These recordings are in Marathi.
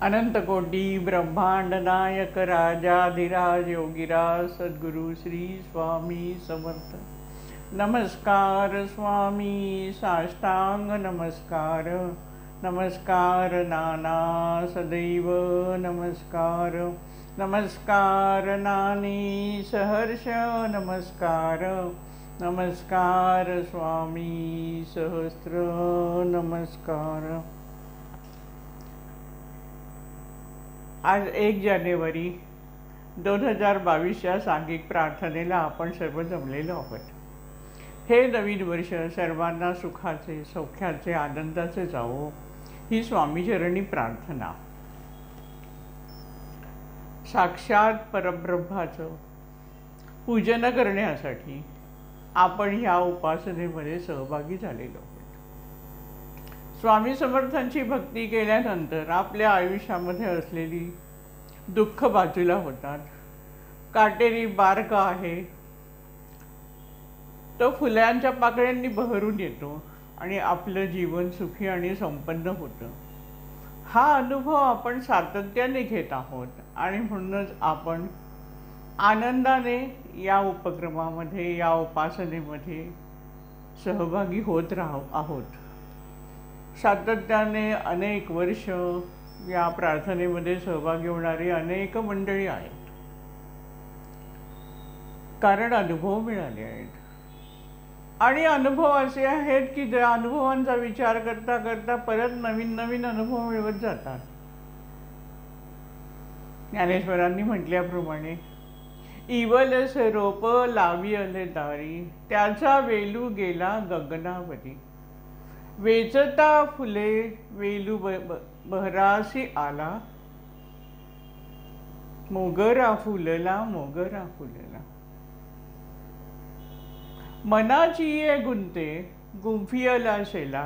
अनंत कोटी ब्रह्मांड नायक राजाधिराज योगीराज सद्गुरु श्री स्वामी समर्थ। नमस्कार स्वामी, साष्टांग नमस्कार, नमस्कार नाना सदैव नमस्कार, नमस्कार नानी सहर्ष नमस्कार, नमस्कार स्वामी सहस्त्र नमस्कार। आज 1 जानेवारी 2022 या सांघिक प्रार्थनेला आपण सर्व जमलेलो आहोत। हे नवीन वर्ष सर्वांना सुखाचे, सौख्याचे, आनंदाचे जावो ही स्वामीचरणी प्रार्थना। साक्षात परब्रह्माचं पूजन करण्यासाठी आपण ह्या उपासनेमध्ये सहभागी झालेलो आहोत। स्वामी समर्थांची भक्ती केल्यानंतर आपल्या आयुष्यामध्ये असलेली दुःख बाजूला होतात। काटेरी मार्ग आहे तो फुलांच्या पाकळ्यांनी बहरून येतो आणि आपलं जीवन सुखी आणि संपन्न होतं। हा अनुभव आपण सातत्याने घेत आहोत आणि म्हणूनच आपण आनंदाने या उपक्रमामध्ये, या उपासनेमध्ये सहभागी होत आहोत। सातत्याने अनेक वर्ष या प्रार्थनेमध्ये सहभागी होणारी अनेक मंडळी आहेत, कारण अनुभव मिळाले आहेत। आणि अनुभव असे आहेत की ज्या अनुभवांचा विचार करता करता परत नवीन नवीन अनुभव मिळवत जातात। ज्ञानेश्वरांनी म्हटल्याप्रमाणे इवलस रोप लाविले दारी, त्याचा वेलू गेला गगनावरी, वेचता फुले वेलू बहरासी आला, मोगरा फुलला मोगरा फुलला। मनाची ये गुंते गुंफियला शेला,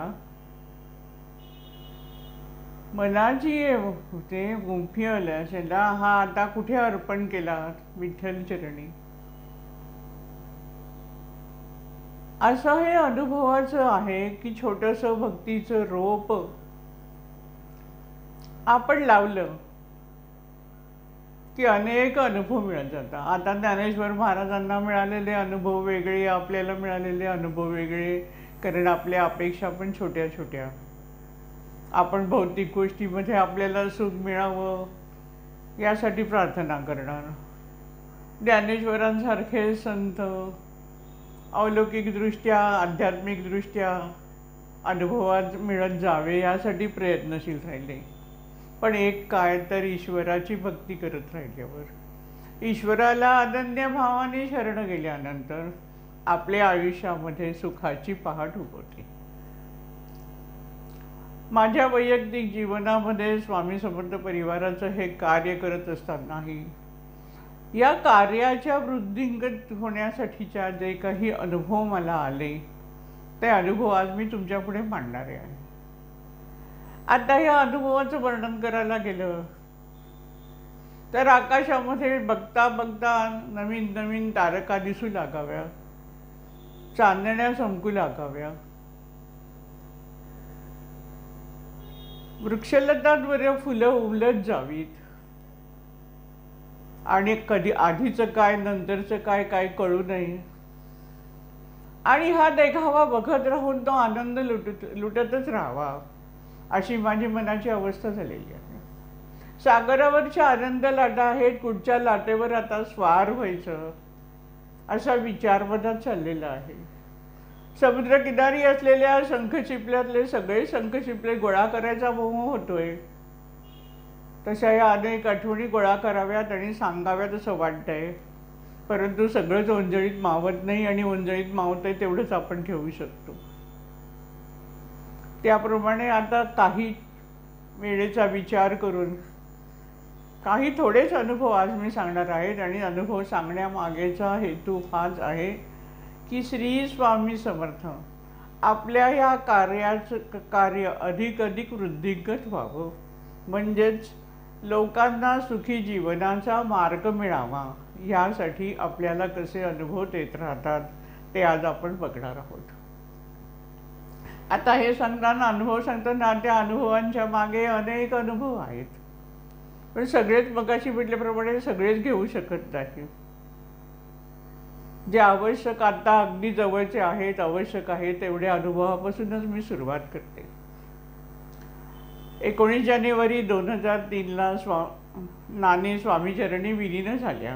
मनाची ये गुंते गुंफियला शेला। हा आता कुठे अर्पण केला? विठ्ठल चरणी। असं हे अनुभवाचं आहे की छोटंसं भक्तीचं रोप आपण लावलं की अनेक अनुभव मिळत जातात। आता ज्ञानेश्वर महाराजांना मिळालेले अनुभव वेगळे, आपल्याला मिळालेले अनुभव वेगळे, कारण आपल्या अपेक्षा पण छोट्या छोट्या। आपण भौतिक गोष्टीमध्ये आपल्याला सुख मिळावं यासाठी प्रार्थना करणार। ज्ञानेश्वरांसारखे संत अलौकिकदृष्ट्या, आध्यात्मिकदृष्ट्या अनुभवात मिळत जावे यासाठी प्रयत्नशील राहिले। पण एक काय तर ईश्वराची भक्ती करत राहिल्यावर, ईश्वराला अनन्य भावाने शरण गेल्यानंतर आपल्या आयुष्यामध्ये सुखाची पहाट उगवते। माझ्या वैयक्तिक जीवनामध्ये स्वामी समर्थ परिवाराचं हे कार्य करत असतानाही या कार्याच्या वृद्धिंगत होण्यासाठीच्या जे काही अनुभव मला आले ते अनुभव आज मी तुमच्या पुढे मांडणारे आहे। आता या अनुभवाचं वर्णन करायला गेलं तर आकाशामध्ये बघता बघता नवीन नवीन तारका दिसू लागाव्या, चांदण्या चमकू लागाव्या, वृक्षलतांवर फुलं उमलत जावीत आणि कधी आधीचं काय नंतरचं काय काय कळू नये, आणि हा देखावा बघत राहून तो आनंद लुटतच राहावा अशी माझी मनाची अवस्था झालेली आहे। सागरावरच्या आनंद लाटा आहेत, कुठच्या लाटेवर आता स्वार व्हायचं असा विचार मनात चाललेला आहे। समुद्रकिनारी असलेल्या शंखशिपल्यातले सगळे शंखशिपले गोळा करायचा मोह होतोय, तशा या अनेक आठवणी गोळा कराव्यात आणि सांगाव्यात असं वाटतंय। परंतु सगळंच ओंजळीत मावत नाही, आणि ओंजळीत मावतंय तेवढंच आपण ठेवू शकतो। त्याप्रमाणे आता काही वेळेचा विचार करून काही थोडेच अनुभव आज मी सांगणार आहेत। आणि अनुभव सांगण्यामागेचा हेतू हाच आहे की श्री स्वामी समर्थ आपल्या या कार्याचं कार्य अधिक अधिक वृद्धिंगत व्हावं, म्हणजेच लोकांना सुखी जीवनाचा मार्ग मिळावा यासाठी आपल्याला कसे अनुभव देत राहतात ते आज आपण बघणार आहोत। आता हे सांगताना, अनुभव सांगताना त्या अनुभवांच्या मागे अनेक अनुभव आहेत। पण सगळेच मगाशी म्हटल्याप्रमाणे सगळेच घेऊ शकत नाही. जे आवश्यक आता अगदी जवळचे आहेत, आवश्यक आहेत तेवढ्या अनुभवापासूनच मी सुरुवात करते. 19 जानेवारी 2003ला नानी स्वामीचरणी विलीन झाल्या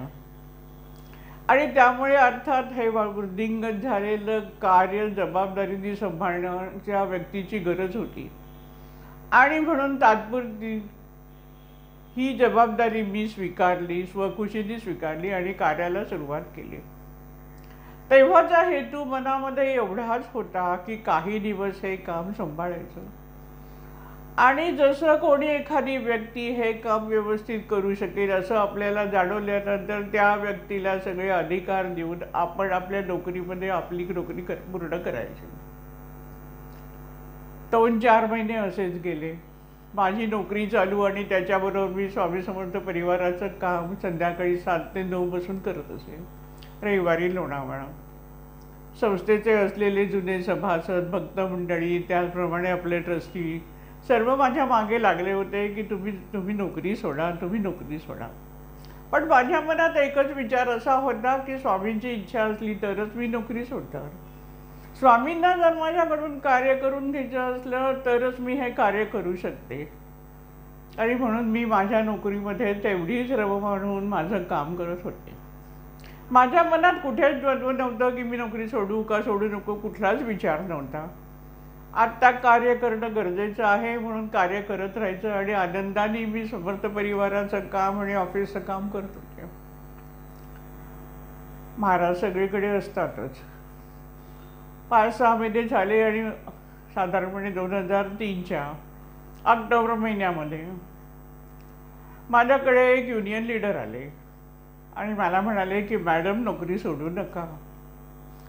आणि त्यामुळे अर्थात हे वृद्धिंगत झालेलं कार्य जबाबदारीने सांभाळण्याच्या व्यक्तीची गरज होती आणि म्हणून तात्पुरती ही जबाबदारी मी स्वीकारली, स्वखुशीने स्वीकारली आणि कार्याला सुरुवात केली. तेव्हाचा हेतू मनामध्ये एवढाच होता की काही दिवस हे काम सांभाळायचं आणि जसं कोणी एखादी व्यक्ती हे काम व्यवस्थित करू शकेल असं आपल्याला जाणवल्यानंतर त्या व्यक्तीला सगळे अधिकार देऊन आपण आपल्या नोकरीमध्ये आपली नोकरी पूर्ण करायची. 2-4 महिने असेच गेले. माझी नोकरी चालू आणि त्याच्याबरोबर मी स्वामी समर्थ परिवाराचं काम संध्याकाळी 7 ते 9 बसून करत असे. रविवारी लोणावळा. संस्थेचे असलेले जुने सभासद, भक्त मंडळी, त्याचप्रमाणे आपले ट्रस्टी सर्व माझ्या मागे लागले होते की तुम्ही नोकरी सोडा, तुम्ही नोकरी सोडा. पण माझ्या मनात एकच विचार असा होता की स्वामींची इच्छा असली तरच मी नोकरी सोडणार. स्वामींना जर माझ्याकडून कार्य करून घ्यायचं असलं तरच मी हे कार्य करू शकते आणि म्हणून मी माझ्या नोकरीमध्ये तेवढीच रव म्हणून माझं काम करत होते. माझ्या मनात कुठेच द्वंद्व नव्हतं की मी नोकरी सोडू का सोडू नको, कुठलाच विचार नव्हता. आत्ता कार्य करणं गरजेचं आहे म्हणून कार्य करत राहायचं आणि आनंदाने मी समर्थ परिवाराचं काम आणि ऑफिसचं काम करत होते. महाराज सगळीकडे असतातच. 5-6 महिने झाले आणि साधारणपणे 2003च्या ऑक्टोबर महिन्यामध्ये माझ्याकडे एक युनियन लीडर आले आणि मला म्हणाले की मॅडम नोकरी सोडू नका,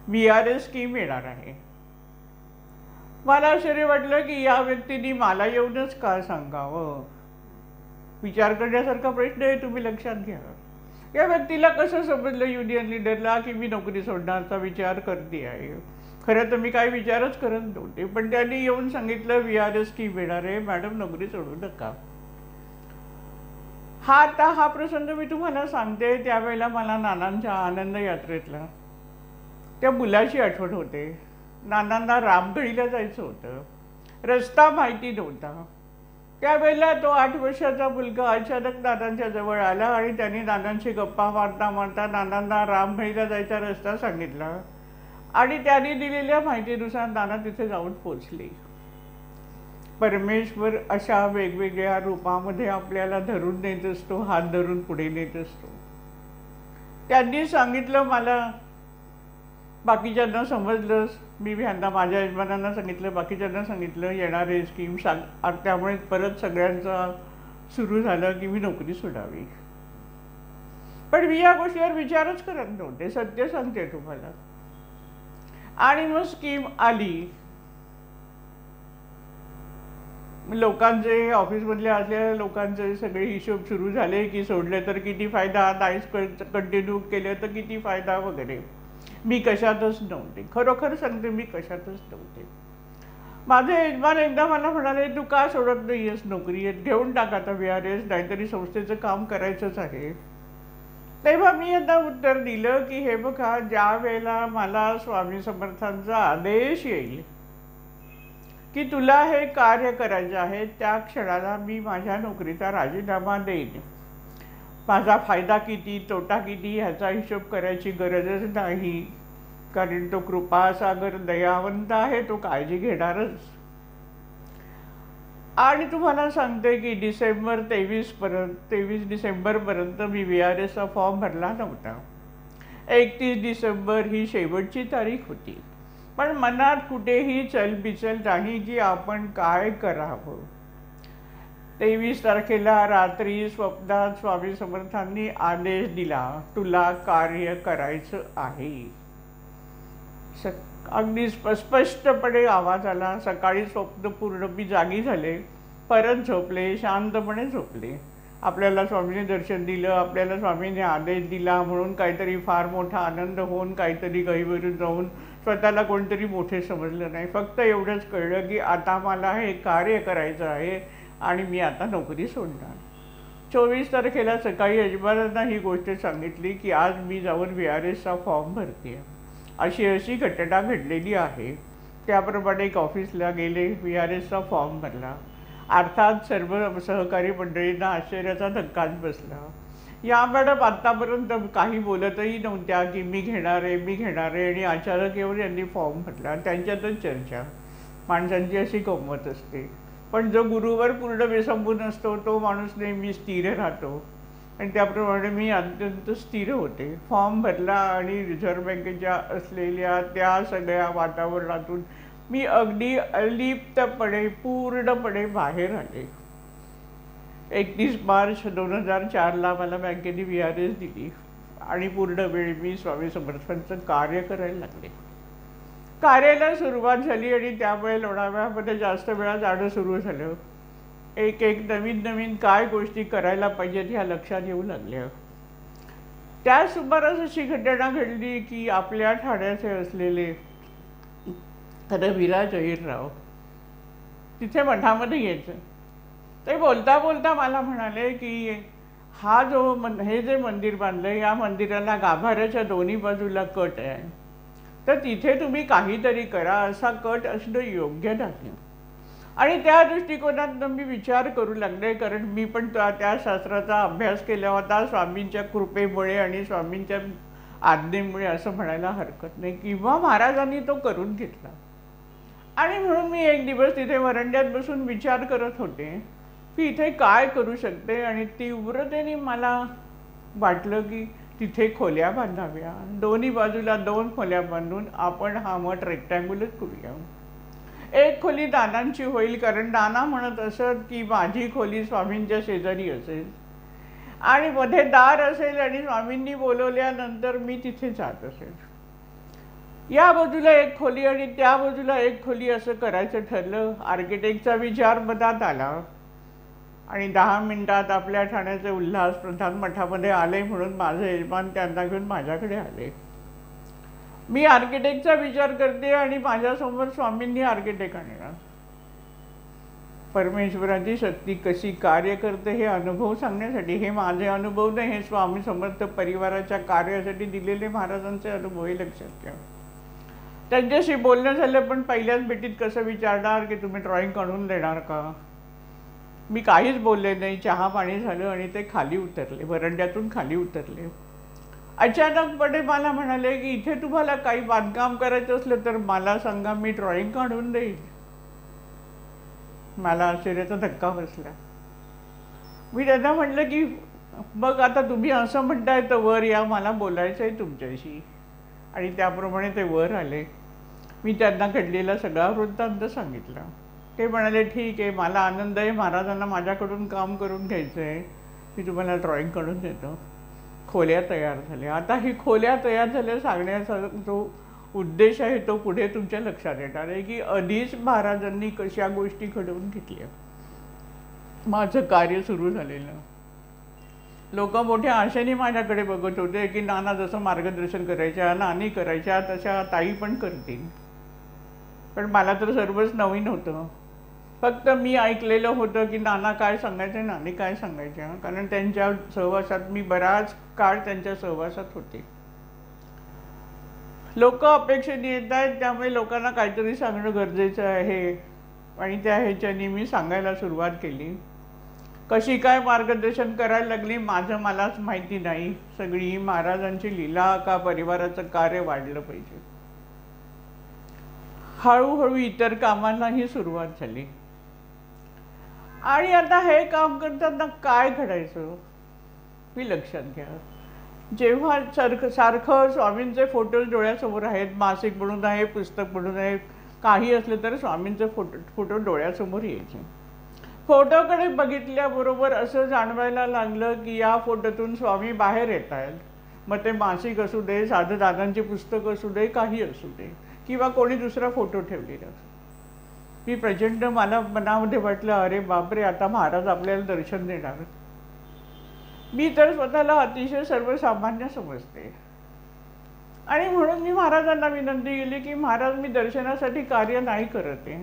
VRS स्कीम येणार आहे. मला आश्चर्य वाटलं की या व्यक्तीने मला येऊनच का सांगावं. विचार करण्यासारखा प्रश्न आहे, तुम्ही लक्षात घ्या. या व्यक्तीला कसं समजलं युनियन लीडरला की मी नोकरी सोडण्याचा विचार करते आहे. खरं तर मी काही विचारच करत नव्हते, पण त्यांनी येऊन सांगितलं VRS स्कीम येणार आहे, मॅडम नोकरी सोडू नका. हा प्रसंग मी तुम्हाला सांगते. त्यावेळेला मला नानांच्या आनंद यात्रेतला त्या मुलाची आठवण होते. नानांना रामगढीला जायचं होतं, रस्ता माहिती नव्हता. त्यावेळेला तो 8 वर्षाचा मुलगा अचानक नानांच्या जवळ आला आणि त्यांनी नानांशी गप्पा मारता मारता नानांना रामगढीला जायचा रस्ता सांगितला आणि त्यांनी दिलेल्या माहितीनुसार नाना तिथे जाऊन पोचले. परमेश्वर अशा वेगवेगळ्या रूपामध्ये आपल्याला धरून नेत असतो, हात धरून पुढे नेत असतो. त्यांनी सांगितलं मला, बाकीच्यांना समजलं. मी ह्यांना माझ्या यजमानांना सांगितलं, बाकीच्यांना सांगितलं येणारे स्कीम त्यामुळे परत सगळ्यांचा सुरू झालं की मी नोकरी सोडावी. पण मी या गोष्टीवर विचारच करत नव्हते, सत्य सांगते तुम्हाला. आणि मग स्कीम आली. लोकांचे ऑफिसमधल्या असलेल्या लोकांचे सगळे हिशोब सुरू झाले की सोडले तर किती फायदा, नाहीच कंटिन्यू केलं तर किती फायदा वगैरे. मी कशातच नव्हते, खरोखर सांगते मी कशातच नव्हते. माझे यजमान एकदा मला म्हणाले तू का सोडत नाही आहेस नोकरी, घेऊन टाक आता VRS, नाहीतरी संस्थेचं काम करायचंच आहे. तेव्हा मी आता उत्तर दिलं की हे बघा, ज्या वेळेला मला स्वामी समर्थांचा आदेश येईल की तुला हे कार्य करायचं आहे त्या क्षणाला मी माझ्या नोकरीचा राजीनामा देईन. माझा फायदा किती तोटा किती ह्याचा हिशोब करायची गरजच नाही, कारण तो कृपासागर दयावंत आहे, तो काळजी घेणारच. आणि तुम्हाला सांगते की 23 डिसेंबरपर्यंत मी VRSचा फॉर्म भरला नव्हता. 31 डिसेंबर ही शेवटची तारीख होती. पण मनात कुठेही चलबिचल नाही की आपण काय करावं. 23 तारखेला रात्री स्वप्नात स्वामी समर्थांनी आदेश दिला, तुला कार्य करायचं आहे. अगदी स्पष्टपणे आवाज आला. सकाळी स्वप्न पूर्ण मी जागी झाले, परत झोपले, शांतपणे झोपले. आपल्याला स्वामीने दर्शन दिलं, आपल्याला स्वामीने आदेश दिला म्हणून काहीतरी फार मोठा आनंद होऊन काहीतरी गहिवरून जाऊन स्वतःला कोणतरी मोठे समजलं नाही. फक्त एवढंच कळलं की आता मला हे कार्य करायचं आहे आणि मी आता नोकरी सोडणार. 24 तारखेला सकाळी यजमानांना ही गोष्ट सांगितली की आज मी जाऊन VRSचा फॉर्म भरते. अशी अशी घटना घडलेली आहे. त्याप्रमाणे एक ऑफिसला गेले, VRSचा फॉर्म भरला. अर्थात सर्व सहकारी मंडळींना आश्चर्याचा धक्काच बसला. या मॅडम आत्तापर्यंत काही बोलतही नव्हत्या की मी घेणार आहे आणि अचानक येऊन यांनी फॉर्म भरला. त्यांच्यातच चर्चा. माणसांची अशी गंमत असते. पण जो गुरुवर पूर्ण विसंबून असतो तो माणूस नेहमी स्थिर राहतो आणि त्याप्रमाणे मी अत्यंत स्थिर होते. फॉर्म भरला आणि रिझर्व्ह बँकेच्या असलेल्या त्या सगळ्या वातावरणातून मी अगदी अलिप्तपणे पूर्णपणे बाहेर आले. 31 मार्च 2004ला मला बँकेने VRS दिली आणि पूर्ण वेळ मी स्वामी समर्थांचं कार्य करायला लागले. कार्याला सुरुवात झाली आणि त्यामुळे लोणावळ्यामध्ये जास्त वेळा जाणं सुरू झालं. एक नवीन काय गोष्टी करायला पाहिजेत ह्या लक्षात येऊ लागल्या. त्या सुमारास अशी घटना घडली की आपल्या ठाण्याचे असलेले विराज अहिरराव तिथे मठामध्ये यायचं. ते बोलता बोलता मला म्हणाले की हे जे मंदिर बांधलं या मंदिराला गाभाऱ्याच्या दोन्ही बाजूला कट आहे, तर तिथे तुम्ही काहीतरी करा. असा कट असणं योग्य नाही. आणि त्या दृष्टिकोनातून मी विचार करू लागले, कारण मी पण त्या शास्त्राचा अभ्यास केला होता स्वामींच्या कृपेमुळे आणि स्वामींच्या आज्ञेमुळे असं म्हणायला हरकत नाही, किंवा महाराजांनी तो करून घेतला. आणि म्हणून मी एक दिवस तिथे वरंड्यात बसून विचार करत होते की इथे काय करू शकते. आणि तीव्रतेने मला वाटलं की तिथे खोल्या बांधाव्या. दोन्ही बाजूला 2 खोल्या बांधून आपण हा मठ रेक्टँग्युलर करूया. एक खोली दानांची होईल, कारण दाना म्हणत असत की माझी खोली स्वामींच्या शेजारी असेल आणि मध्ये दार असेल आणि स्वामींनी बोलवल्यानंतर मी तिथे जात असेल. या बाजूला एक खोली आणि त्या बाजूला एक खोली असं करायचं ठरलं. आर्किटेक्टचा विचार मनात आला आणि 10 मिनिटात आपल्या ठाण्याचे उल्हास प्रधान मठामध्ये आले. म्हणून माझे यजमान त्यांना घेऊन माझ्याकडे आले. मी आर्किटेक्टचा विचार करते आणि माझ्यासमोर स्वामींनी आर्किटेक्ट आणला. परमेश्वराची शक्ती कशी कार्य करते हे अनुभव सांगण्यासाठी, हे माझे अनुभव नाही, हे स्वामी समर्थ परिवाराच्या कार्यासाठी दिलेले महाराजांचे अनुभव हे लक्षात घ्या. त्यांच्याशी बोलणं झालं, पण पहिल्याच भेटीत कसं विचारणार की तुम्ही ड्रॉइंग काढून देणार का. मी काहीच बोलले नाही. चहा पाणी झालं आणि ते खाली उतरले, वरंड्यातून खाली उतरले. अचानकपणे मला म्हणाले की इथे तुम्हाला काही बांधकाम करायचं असलं तर मला सांगा, मी ड्रॉइंग काढून देईन. मला आश्चर्याचा धक्का बसला. मी त्यांना म्हटलं की मग आता तुम्ही असं म्हणताय तर वर या, मला बोलायचं आहे तुमच्याशी. आणि त्याप्रमाणे ते वर आले. मी त्यांना घडलेला सगळा वृत्तांत सांगितला. ते म्हणाले ठीक आहे, मला आनंद आहे, महाराजांना माझ्याकडून काम करून घ्यायचं आहे, मी तुम्हाला ड्रॉइंग काढून देतो. खोल्या तयार झाल्या. आता ही खोल्या तयार झाल्या सांगण्याचा जो उद्देश आहे तो पुढे तुमच्या लक्षात येणार आहे की आधीच महाराजांनी कशा गोष्टी घडवून घेतल्या. माझं कार्य सुरू झालेलं. लोक मोठ्या आशेने माझ्याकडे बघत होते की नाना जसं मार्गदर्शन करायच्या, नानी करायच्या, तशा ताई पण करतील. पण मला तर सर्वच नवीन होतं. फक्त मी ऐकलेलं होतं की नाना काय सांगायचे, नानी काय सांगायच्या, कारण त्यांच्या सहवासात मी बराच काळ त्यांच्या सहवासात होते. लोक अपेक्षेने येत आहेत, त्यामुळे लोकांना काहीतरी सांगणं गरजेचं आहे आणि त्या ह्याच्याने मी सांगायला सुरुवात केली. कशी काय मार्गदर्शन करायला लागली माझं मलाच माहिती नाही. सगळी महाराजांची लीला का परिवाराचं कार्य वाढलं पाहिजे. हळूहळू इतर कामांनाही सुरुवात झाली. आणि आता हे काम करताना काय घडायचं मी लक्षात घ्या. जेव्हा सारखं स्वामींचे फोटोज डोळ्यासमोर आहेत, मासिक म्हणून आहे, पुस्तक म्हणून आहे, काही असलं तर स्वामींचे फोटो डोळ्यासमोर यायचे. फोटोकडे बघितल्याबरोबर असं जाणवायला लागलं की या फोटोतून स्वामी बाहेर येत आहेत. मग ते मासिक असू दे, साधं दादांची पुस्तक असू दे, काही असू दे, किंवा कोणी दुसरा फोटो ठेवलेला. मी प्रचंड मला मनामध्ये वाटलं अरे बापरे, आता महाराज आपल्याला दर्शन देणार. मी तर स्वतःला अतिशय सर्वसामान्य समजते आणि म्हणून मी महाराजांना विनंती केली की महाराज मी दर्शनासाठी कार्य नाही करत आहे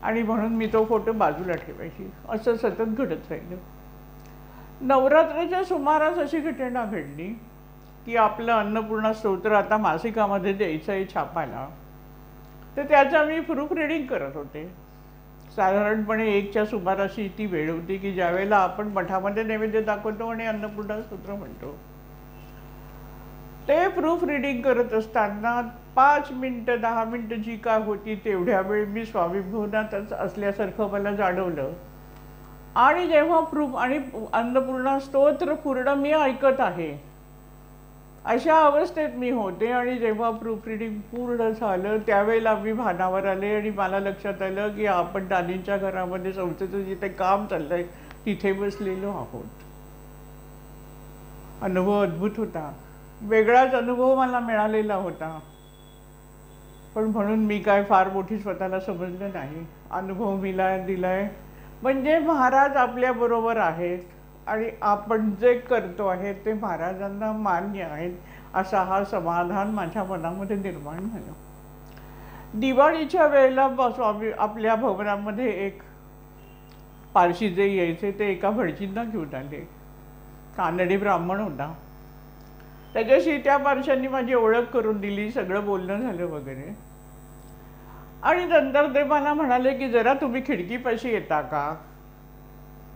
आणि म्हणून मी तो फोटो बाजूला ठेवायची. असं सतत घडत राहिलं. नवरात्राच्या सुमारास अशी घटना घडली की आपलं अन्नपूर्णा स्तोत्र आता मासिकामध्ये द्यायचं आहे छापायला. तर त्याचा मी प्रूफ रिडिंग करत होते. साधारणपणे 1च्या सुमाराशी ती वेळ होती की ज्यावेळेला आपण मठामध्ये नैवेद्य दाखवतो आणि अन्नपूर्णा स्तोत्र म्हणतो. ते प्रूफ रिडिंग करत असताना 5 मिनिटं 10 मिनिटं जी काय होती तेवढ्या वेळ मी स्वामी भवनातच असल्यासारखं मला जाणवलं. आणि जेव्हा प्रूफ आणि अन्नपूर्णा स्तोत्र पूर्ण मी ऐकत आहे अशा अवस्थेत मी होते. आणि जेव्हा प्रूफ रिडिंग पूर्ण झालं त्यावेळेला मी भानावर आले आणि मला लक्षात आलं की आपण दानींच्या घरामध्ये संस्थेचं जिथे काम चाललंय तिथे बसलेलो आहोत. अनुभव अद्भुत होता. वेगळाच अनुभव मला मिळालेला होता. पण म्हणून मी काय फार मोठी स्वतःला समजलं नाही. अनुभव दिलाय म्हणजे महाराज आपल्याबरोबर आहेत आणि आपण जे करतो आहे ते महाराजांना मान्य आहेत असा हा समाधान माझ्या मनामध्ये निर्माण झाला. दिवाळीच्या वेळेला स्वामी आपल्या भवनामध्ये एक पारशी जे यायचे ते एका भटजींना घेऊन आले. कानडी ब्राह्मण होता. त्याच्याशी त्या पारशांनी माझी ओळख करून दिली. सगळं बोलणं झालं वगैरे. आणि नंतर ते मला म्हणाले की जरा तुम्ही खिडकीपाशी येता का.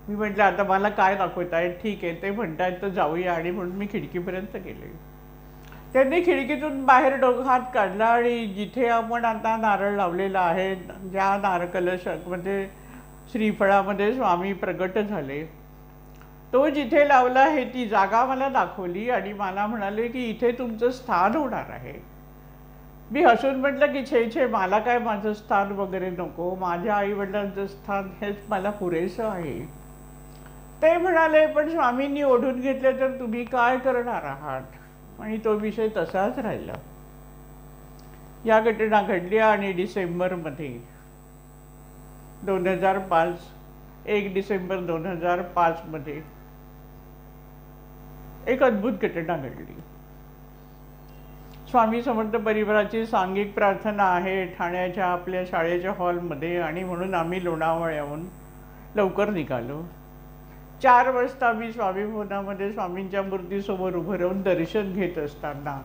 मी म्हटलं आता मला काय दाखवताय. ठीक आहे ते म्हणतायत तर जाऊया. आणि म्हणून मी खिडकीपर्यंत गेले. त्यांनी खिडकीतून बाहेर हात काढला आणि जिथे आपण आता नारळ लावलेला आहे ज्या नारळ कलशामध्ये श्रीफळामध्ये स्वामी प्रगट झाले तो जिथे लावला आहे ती जागा मला दाखवली आणि मला म्हणाले की इथे तुमचं स्थान होणार आहे. मी हसून म्हटलं की छे मला काय माझं स्थान वगैरे नको. माझ्या आईवडिलांचं स्थान हेच मला पुरेसं आहे. ते म्हणाले पण स्वामींनी ओढून घेतले तर तुम्ही काय करणार आहात. आणि तो विषय तसाच राहिला. या घटना घडल्या आणि डिसेंबरमध्ये 2005 1 डिसेंबर 2005 मध्ये एक अद्भुत घटना घडली. स्वामी समर्थ परिवाराची सांघिक प्रार्थना आहे ठाण्याच्या आपल्या शाळेच्या हॉलमध्ये. आणि म्हणून आम्ही लोणावळ्याहून लवकर निघालो. 4 वाजता मी स्वामी भवनामध्ये स्वामींच्या मूर्तीसमोर उभं राहून दर्शन घेत असताना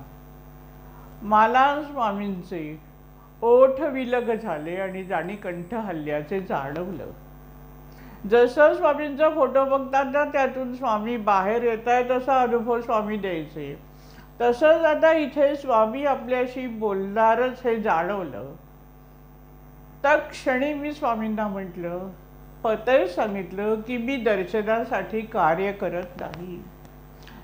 मला स्वामींचे ओठ विलग झाले आणि जाणी कंठ हल्ल्याचे जाणवलं. जसं स्वामींचा फोटो बघताना त्यातून स्वामी बाहेर येत आहे तसा अनुभव स्वामी द्यायचे. तसंच आता इथे स्वामी आपल्याशी बोलणारच हे जाणवलं. तत्क्षणी मी स्वामींना म्हटलं पतय सांगितलं की मी दर्शनासाठी कार्य करत नाही.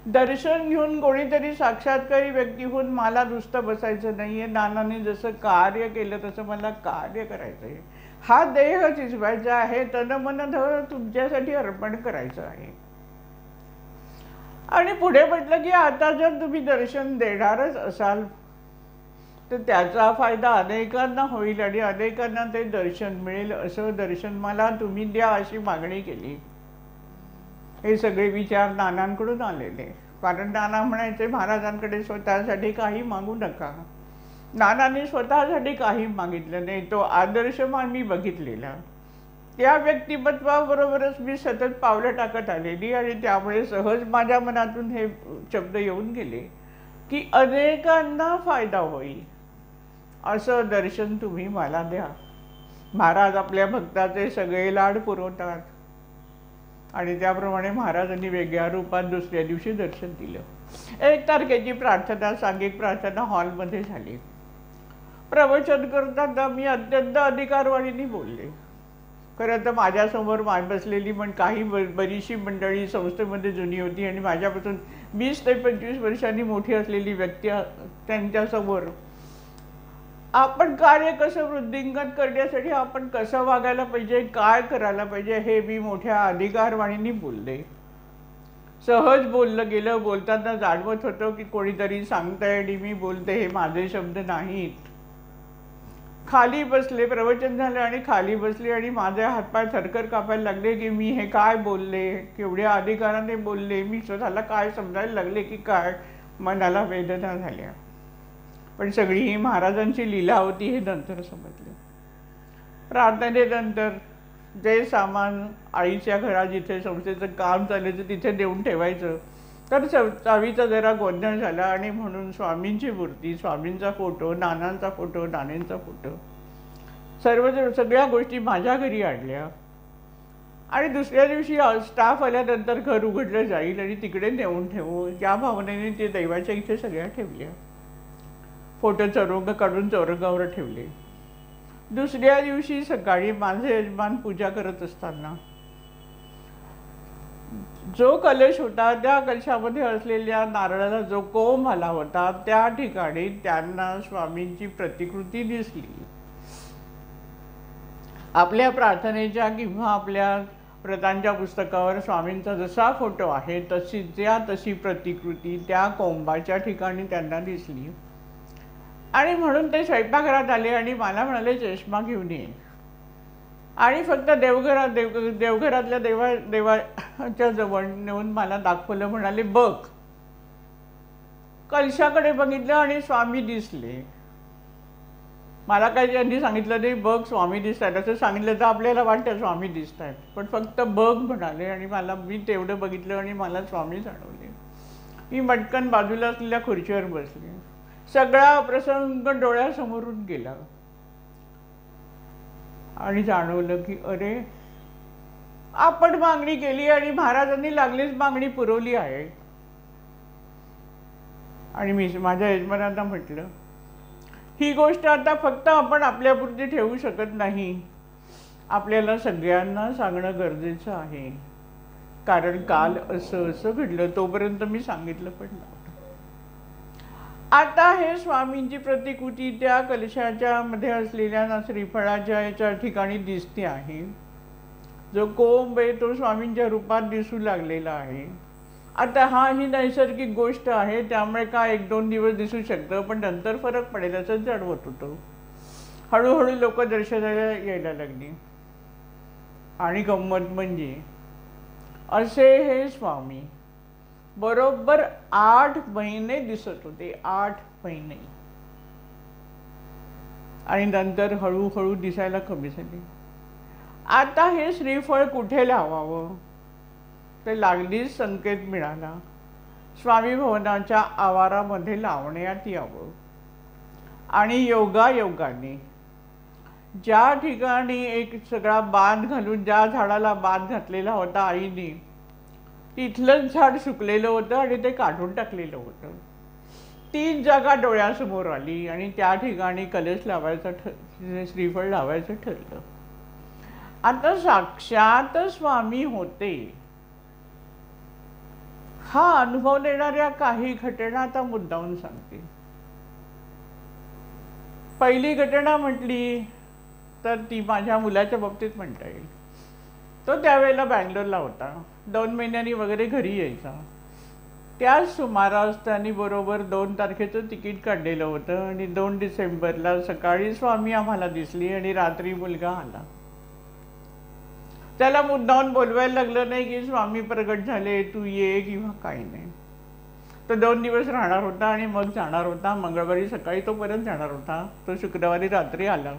दर्शन घेऊन कोणीतरी साक्षात्कारी व्यक्ती होऊन मला नुसतं बसायचं नाहीये. नानाने जसं कार्य केलं तसं मला कार्य करायचं आहे. हा देह झिजवायचा आहे. तन मन धन तुमच्यासाठी अर्पण करायचं आहे. आणि पुढे म्हटलं की आता जर तुम्ही दर्शन देणारच असाल तर त्याचा फायदा अनेकांना होईल आणि अनेकांना ते दर्शन मिळेल. असं दर्शन मला तुम्ही द्या अशी मागणी केली. हे सगळे विचार नानांकडून आलेले. कारण नाना म्हणायचे महाराजांकडे स्वतःसाठी काही मागू नका. नानांनी स्वतःसाठी काही मागितलं नाही. तो आदर्श मी बघितलेला. त्या व्यक्तिमत्वाबरोबरच मी सतत पावलं टाकत आलेली आणि त्यामुळे सहज माझ्या मनातून हे शब्द येऊन गेले की अनेकांना फायदा होईल असं दर्शन तुम्ही मला द्या. महाराज आपल्या भक्ताचे सगळे लाड पुरवतात. आणि त्याप्रमाणे महाराजांनी वेगळ्या रूपात दुसऱ्या दिवशी दर्शन दिलं. 1 तारखेची प्रार्थना सांघिक प्रार्थना हॉलमध्ये झाली. प्रवचन करताना मी अत्यंत अधिकारवाणीने बोलले. खरं तर माझ्यासमोर बसलेली पण काही बरीचशी मंडळी संस्थेमध्ये जुनी होती आणि माझ्यापासून 20 ते 25 वर्षांनी मोठी असलेली व्यक्ती त्यांच्यासमोर आपण कार्य कसं वृद्धिंगत करण्यासाठी आपण कसं वागायला पाहिजे काय करायला पाहिजे हे मी मोठ्या अधिकारवाणीने बोलले. सहज बोललं गेलं. बोलताना जाणवत होतं की कोणीतरी सांगताय आणि मी बोलते हे माझे शब्द नाहीत. खाली बसले. प्रवचन झालं आणि खाली बसले आणि माझे हातपाय थरकर कापायला लागले की मी हे काय बोलले. केवढ्या अधिकाराने बोलले. मी स्वतःला काय समजायला लागले की काय. मनाला वेदना झाल्या. पण सगळी ही महाराजांची लीला होती हे नंतर समजलं. प्रार्थनेनंतर जे सामान आईच्या घरात जिथे संस्थेचं काम चालायचं तिथे देऊन ठेवायचं. तर चावीचा जरा गोंधळ झाला आणि म्हणून स्वामींची मूर्ती, स्वामींचा फोटो, नानांचा फोटो, नानींचा फोटो सगळ्या गोष्टी माझ्या घरी आणल्या. आणि दुसऱ्या दिवशी स्टाफ आल्यानंतर घर उघडलं जाईल आणि तिकडे नेऊन ठेवू या भावनेने ते दैवाच्या इथे सगळ्या ठेवल्या. फोटो चौरंग काढून चौरंगावर ठेवले. दुसऱ्या दिवशी सकाळी माझे यजमान पूजा करत असताना जो कलश होता त्या कलशामध्ये असलेल्या नारळाला जो कोंब आला होता त्या ठिकाणी त्यांना स्वामींची प्रतिकृती दिसली. आपल्या प्रार्थनेच्या किंवा आपल्या व्रतांच्या पुस्तकावर स्वामींचा जसा फोटो आहे तशी प्रतिकृती त्या कोंबाच्या ठिकाणी त्यांना दिसली. आणि म्हणून ते स्वयंपाकघरात आले आणि मला म्हणाले चष्मा घेऊन ये. आणि फक्त देवघरातल्या देवाच्या जवळ नेऊन मला दाखवलं. म्हणाले बघ. कलशाकडे बघितलं आणि स्वामी दिसले. मला काही त्यांनी सांगितलं नाही बघ स्वामी दिसत आहेत असं सांगितलं तर आपल्याला वाटतं स्वामी दिसत आहेत, पण फक्त बघ म्हणाले. आणि मी तेवढं बघितलं आणि मला स्वामी जाणवले. मी मटकन बाजूला असलेल्या खुर्चीवर बसले. सगळा प्रसंग डोळ्यासमोरून गेला आणि जाणवलं की अरे आपण मागणी केली आणि महाराजांनी लागलीच मागणी पुरवली आहे. आणि मी माझ्या यजमानांना म्हटलं ही गोष्ट आता फक्त आपण आपल्यापुरती ठेवू शकत नाही, आपल्याला सगळ्यांना सांगणं गरजेचं आहे. कारण काल असं घडलं, तोपर्यंत मी सांगितलं पण नव्हतं. आता हे स्वामींची प्रतिकृती त्या कलशाच्या मध्ये असलेल्या श्रीफळाच्या याच्या ठिकाणी दिसते आहे. जो कोंब आहे तो स्वामींच्या रूपात दिसू लागलेला आहे. आता ही नैसर्गिक गोष्ट आहे त्यामुळे काय 1-2 दिवस दिसू शकतं, पण नंतर फरक पडेल असं जाणवत होतं. हळूहळू लोक दर्शनाला यायला लागली. आणि गंमत म्हणजे असे हे स्वामी बरोबर 8 महिने दिसत होते. 8 महिने. आणि नंतर हळूहळू दिसायला कमी झाले. आता हे श्रीफळ कुठे लावावं ते लागलीच संकेत मिळाला. स्वामी भवनाच्या आवारामध्ये लावण्यात यावं. आणि योगायोगाने ज्या ठिकाणी एक सगळा बांध घालून ज्या झाडाला बांध घातलेला होता आईने तिथलंच झाड सुकलेलं होतं आणि ते काढून टाकलेलं होतं. 3 जागा डोळ्यासमोर आली आणि त्या ठिकाणी कलश लावायचं श्रीफळ लावायचं ठरलं. आता साक्षात स्वामी होते. हा अनुभव देणाऱ्या काही घटना आता मुद्दामून सांगते. पहिली घटना म्हटली तर ती माझ्या मुलाच्या बाबतीत म्हणता येईल. तो त्यावेळेला बँगलोरला होता. 2 महिन्यांनी वगैरे घरी यायचा. त्याच सुमारास त्यांनी बरोबर 2 तारखेचं तिकीट काढलेलं होतं आणि 2 डिसेंबरला सकाळी स्वामी आम्हाला दिसली आणि रात्री मुलगा आला. त्याला मुद्दामून बोलवायला लागलं नाही की स्वामी प्रगट झाले तू ये किंवा काही नाही. तो 2 दिवस राहणार होता आणि मग जाणार होता. मंगळवारी सकाळी तो परत जाणार होता. तो शुक्रवारी रात्री आला.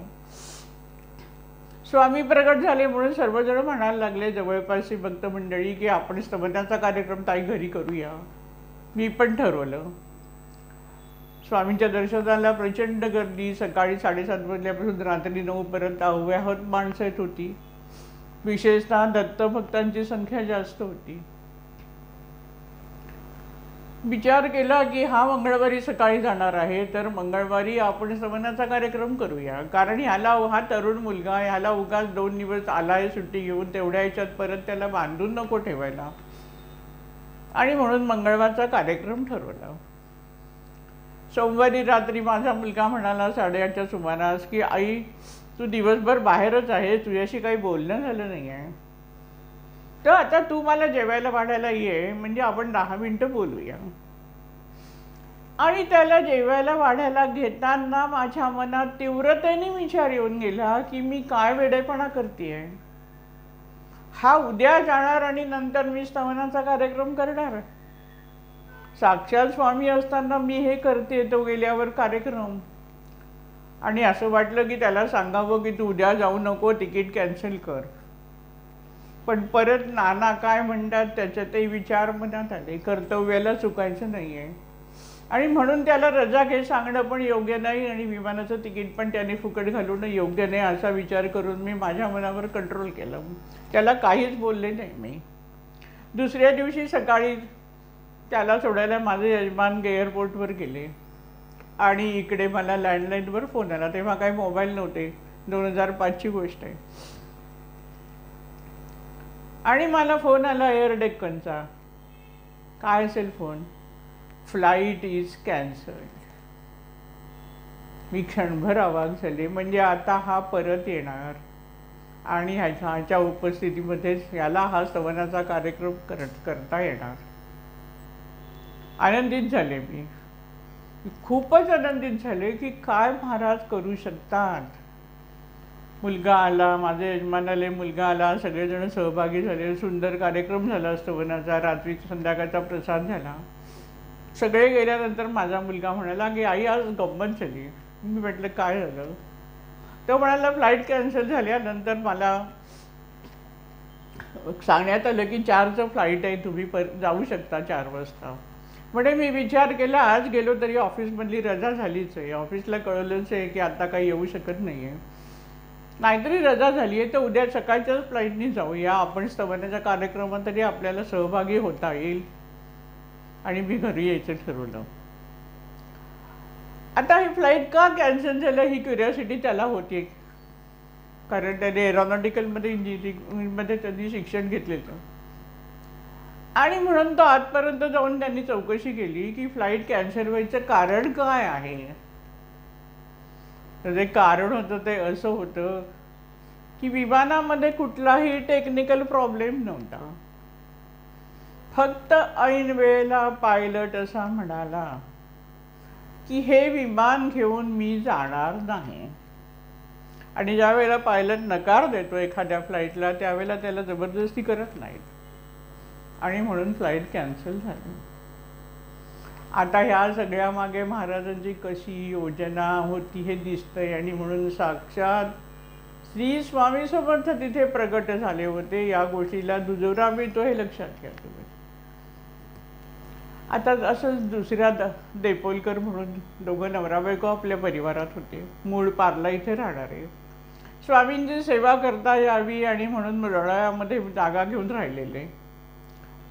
स्वामी प्रगट झाले म्हणून सर्वजण म्हणायला लागले जवळपासची भक्त मंडळी की आपण स्तवनाचा कार्यक्रम ताई घरी करूया. मी पण ठरवलं. स्वामींच्या दर्शनाला प्रचंड गर्दी. सकाळी 7:30 वाजल्यापासून रात्री 9 पर्यंत अव्याहत माणसं येत होती. विशेषतः दत्तभक्तांची संख्या जास्त होती. विचार केला की मंगळवारी सकाळी जाणार आहे तर मंगळवारी आपण स्तवनाचा कार्यक्रम करूया. कारण हा तरुण मुलगा ह्याला उगाच 2 दिवस आलाय सुट्टी घेऊन तेवढ्या ह्याच्यात परत त्याला बांधून नको ठेवायला. आणि म्हणून मंगळवारचा कार्यक्रम ठरवला. सोमवारी रात्री माझा मुलगा म्हणाला 8:30च्या सुमारास की आई तू दिवसभर बाहेरच आहे, तुझ्याशी काही बोलणं झालं नाही आहे, तर आता तू मला जेवायला वाढायला ये म्हणजे आपण 10 मिनिटं बोलूया. आणि त्याला जेवायला वाढायला घेताना माझ्या मनात तीव्रतेने विचार येऊन गेला की मी काय वेडेपणा करतेय. उद्या जाणार आणि नंतर मी स्तवनाचा कार्यक्रम करणार. साक्षात स्वामी असताना मी हे करते तो गेल्यावर कार्यक्रम. आणि असं वाटलं की त्याला सांगावं की तू उद्या जाऊ नको, तिकीट कॅन्सल कर. पण परत नाना काय म्हणतात त्याच्यातही विचार मनात आले, कर्तव्याला चुकायचं नाही आहे. आणि म्हणून त्याला रजा घे सांगणं पण योग्य नाही आणि विमानाचं तिकीट पण त्याने फुकट घालवणं योग्य नाही असा विचार करून मी माझ्या मनावर कंट्रोल केलं. त्याला काहीच बोलले नाही मी. दुसऱ्या दिवशी सकाळी त्याला सोडायला माझे यजमान एअरपोर्टवर गेले आणि इकडे मला लँडलाईनवर फोन आला. तेव्हा काही मोबाईल नव्हते, 2005ची गोष्ट आहे. आणि मला फोन आला एअर डेक्कनचा. काय असेल फोन? Flight is cancelled. मी क्षणभर अवाक झाले. म्हणजे आता हा परत येणार आणि ह्याच्या उपस्थितीमध्येच याला हा स्तवनाचा कार्यक्रम करता येणार. आनंदित झाले मी, खूपच आनंदित झाले की काय महाराज करू शकतात. मुलगा आला, माझे यजमान आले, मुलगा आला, सगळेजण सहभागी झाले. सुंदर कार्यक्रम झाला स्तवनाचा. रात्री संध्याकाळचा प्रसाद झाला. सगळे गेल्यानंतर माझा मुलगा म्हणाला की आई आज गंमत झाली. मी म्हटलं काय झालं? तो म्हणाला फ्लाईट कॅन्सल झाल्यानंतर मला सांगण्यात आलं की 4चं फ्लाईट आहे, तुम्ही जाऊ शकता 4 वाजता. म्हणजे मी विचार केला आज गेलो तरी ऑफिसमधली रजा झालीच आहे, ऑफिसला कळवलंच आहे की आता काही येऊ शकत नाही आहे. नाहीतरी रजा झाली आहे तर उद्या सकाळच्याच फ्लाईटनी जाऊया आपण, स्तवनाच्या कार्यक्रमात तरी आपल्याला सहभागी होता येईल. आणि मी घरी यायचं ठरवलं. आता ही फ्लाईट का कॅन्सल झालं ही क्युरिओसिटी त्याला होती, कारण त्याने एरोनॉटिकलमध्ये इंजिनिअरिंगमध्ये त्यांनी शिक्षण घेतलेलं. आणि म्हणून तो आजपर्यंत जाऊन त्यांनी चौकशी केली की फ्लाईट कॅन्सल व्हायचं कारण काय आहे. तर जे कारण होतं ते असं होतं की विमानामध्ये कुठलाही टेक्निकल प्रॉब्लेम नव्हता. फक्त ऐन वेळेला पायलट असा म्हणाला की हे विमान घेऊन मी जाणार नाही. आणि ज्या वेळेला पायलट नकार देतो एखाद्या फ्लाईटला त्यावेळेला त्याला जबरदस्ती करत नाहीत. आणि म्हणून फ्लाईट कॅन्सल झाली. आता ह्या सगळ्या मागे महाराजांची कशी योजना होती हे दिसतंय. आणि म्हणून साक्षात श्री स्वामी समर्थ तिथे प्रगट झाले होते. या गोष्टीला दुजोरा मिळतो हे लक्षात घ्या तुम्ही. आता असंच दुसऱ्या देपोलकर म्हणून दोघं नवरा बायको आपल्या परिवारात होते, मूळ पार्ला इथे राहणारे. स्वामींची सेवा करता यावी आणि म्हणून मुरळामध्ये जागा घेऊन राहिलेले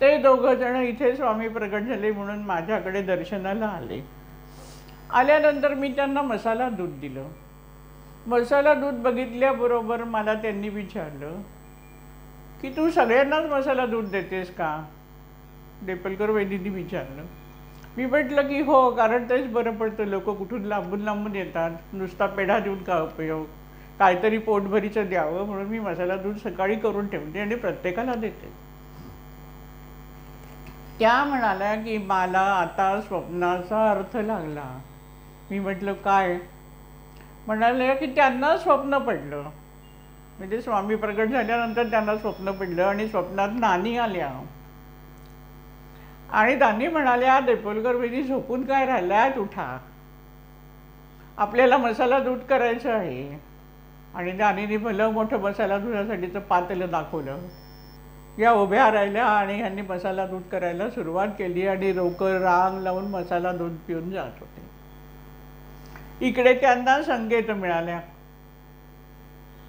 ते दोघं जण इथे स्वामी प्रगट झाले म्हणून माझ्याकडे दर्शनाला आले. आल्यानंतर मी त्यांना मसाला दूध दिलं. मसाला दूध बघितल्याबरोबर मला त्यांनी विचारलं की तू सगळ्यांनाच मसाला दूध देतेस का? देपलकर वैदिनी विचारलं. मी म्हटलं की हो, कारण तेच बरं पडतं. लोक कुठून लांबून लांबून येतात, नुसता पेढा देऊन का उपयोग, काहीतरी पोटभरीचं द्यावं म्हणून मी मसाला दूध सकाळी करून ठेवते आणि प्रत्येकाला देते. त्या म्हणाल्या की मला आता स्वप्नाचा अर्थ लागला. मी म्हटलं काय? म्हणाले की त्यांना स्वप्न पडलं, म्हणजे स्वामी प्रगट झाल्यानंतर त्यांना स्वप्न पडलं आणि स्वप्नात नानी आल्या आणि नानी म्हणाल्या देपोलकर वहिनी झोपून काय राहिल्यात, उठा, आपल्याला मसाला दूध करायचं आहे. आणि नानीने भलं मोठं मसाला दुधासाठीचं पातेलं दाखवलं. या उभ्या राहिल्या आणि ह्यांनी मसाला दूध करायला सुरुवात केली आणि रोकर रांग लावून मसाला दूध पिऊन जात होते. इकडे त्यांना संकेत मिळाल्या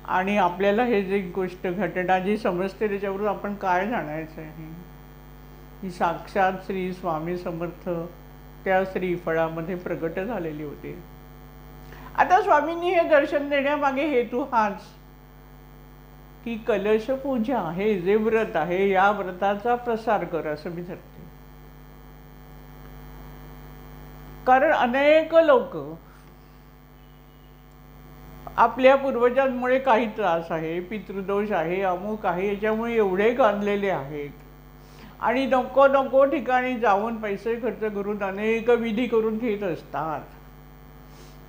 आणि आपल्याला हे जी गोष्ट घटना जी समजते त्याच्यावरून आपण काय जाणायचं आहे की साक्षात श्री स्वामी समर्थ त्या श्रीफळामध्ये प्रगट झालेली होती. आता स्वामींनी हे दर्शन देण्यामागे हेतू हाच की कलश पूजा हे जे व्रत आहे या व्रताचा प्रसार कर असं मी ठरते. कारण अनेक लोक आपल्या पूर्वजांमुळे काही त्रास आहे, पितृदोष आहे, अमुक आहे, याच्यामुळे एवढे गांधलेले आहेत आणि नको नको ठिकाणी जाऊन पैसे खर्च करून अनेक विधी करून घेत असतात.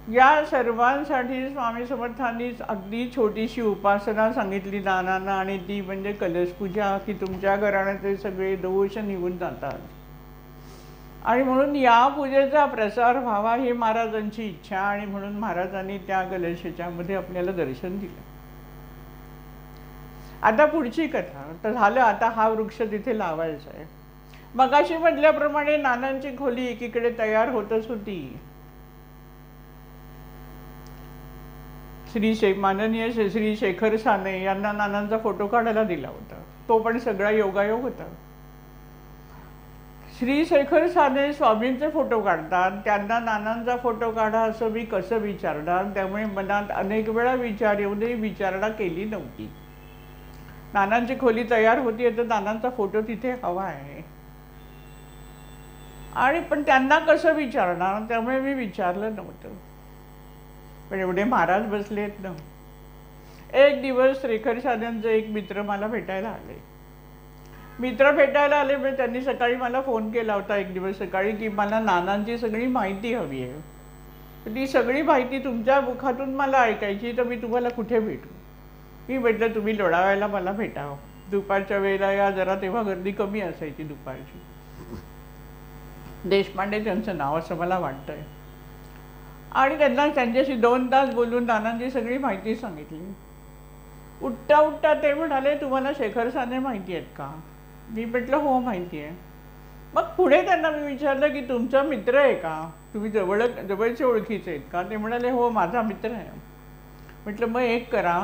या सर्वांसाठी स्वामी समर्थांनी अगदी छोटीशी उपासना सांगितली नानांना आणि ती म्हणजे कलशपूजा, की तुमच्या घराण्याचे सगळे दोष निघून जातात. आणि म्हणून या पूजेचा प्रसार व्हावा ही महाराजांची इच्छा आणि म्हणून महाराजांनी त्या कलशाच्या मध्ये आपल्याला दर्शन दिलं. आता पुढची कथा. तर झालं, आता हा वृक्ष तिथे लावायचा आहे. मगाशी म्हटल्याप्रमाणे नानांची खोली एकीकडे तयार होतच होती. माननीय श्री शेखर साने यांना नानांचा फोटो काढायला दिला होता. तो पण सगळा योगायोग होता. श्री शेखर साने स्वामींचे फोटो काढतात, त्यांना नानांचा फोटो काढा असं मी कसं विचारणार. त्यामुळे मनात अनेक वेळा विचार येऊनही विचारणा केली नव्हती. नानांची खोली तयार होती तर नानांचा फोटो तिथे हवा आहे, आणि पण त्यांना कसं विचारणार, त्यामुळे मी विचारलं नव्हतं. पण एवढे महाराज बसलेत ना. एक दिवस शेखर सानेंचे एक मित्र मला भेटायला आले. मित्र भेटायला आले म्हणजे त्यांनी सकाळी मला फोन केला होता एक दिवस सकाळी की मला नानांची सगळी माहिती हवी आहे. ती सगळी माहिती तुमच्या मुखातून मला ऐकायची, तर मी तुम्हाला कुठे भेटू. मी म्हटलं तुम्ही लोणावळ्याला मला भेटावं. दुपारच्या वेळेला या, जरा तेव्हा गर्दी कमी असायची दुपारची. देशपांडे त्यांचं नाव असं मला वाटतंय. आणि त्यांना त्यांच्याशी 2 तास बोलून नानांची सगळी माहिती सांगितली. उठता उठता ते म्हणाले तुम्हाला शेखर साने माहिती आहेत का. मी म्हटलं हो माहिती आहे. मग पुढे त्यांना मी विचारलं की तुमचा मित्र आहे का, तुम्ही जवळचे ओळखीचे आहेत का. ते म्हणाले हो माझा मित्र आहे. म्हटलं मग एक करा,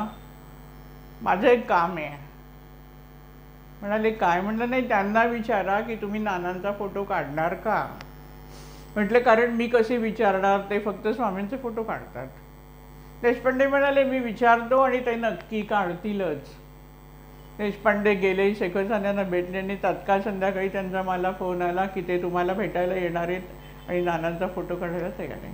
माझं एक काम आहे. म्हणाले काय. म्हटलं नाही, त्यांना विचारा की तुम्ही नानांचा फोटो काढणार का. म्हटलं कारण मी कसे विचारणार, ते फक्त स्वामींचे फोटो काढतात. देशपांडे म्हणाले मी विचारतो आणि ते नक्की काढतीलच. देशपांडे गेले, शेखर सानेंना भेटले आणि तत्काळ संध्याकाळी त्यांचा मला फोन आला की ते तुम्हाला भेटायला येणार आहेत आणि नानांचा फोटो काढायला तयार आहे.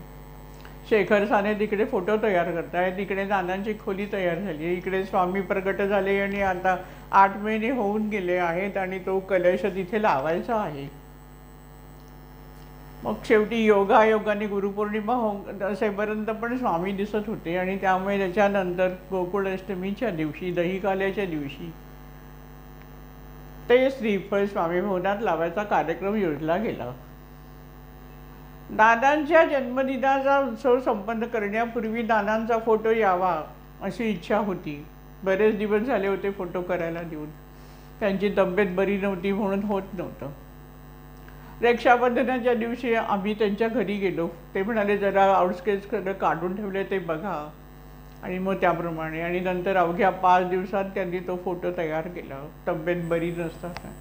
शेखर साने तिकडे फोटो तयार करताय, तिकडे नानांची खोली तयार झाली, इकडे स्वामी प्रगट झाले आणि आता 8 महिने होऊन गेले आहेत आणि तो कलश तिथे लावायचा आहे. मग शेवटी योगायोगाने गुरुपौर्णिमा असेपर्यंत पण स्वामी दिसत होते आणि त्यामुळे त्याच्यानंतर गोकुळाष्टमीच्या दिवशी, दहीकाल्याच्या दिवशी ते श्रीफळ स्वामी भवनात लावायचा कार्यक्रम योजला गेला. नानांच्या जन्मदिनाचा उत्सव संपन्न करण्यापूर्वी नानांचा फोटो यावा अशी इच्छा होती. बरेच दिवस झाले होते फोटो करायला देऊन. त्यांची तब्येत बरी नव्हती म्हणून होत नव्हतं. रक्षाबंधनाच्या दिवशी आम्ही त्यांच्या घरी गेलो. ते म्हणाले जरा आउटस्केच काढून ठेवले ते बघा, आणि मग त्याप्रमाणे. आणि नंतर अवघ्या 5 दिवसात त्यांनी तो फोटो तयार केला, तब्येत बरी नसताना.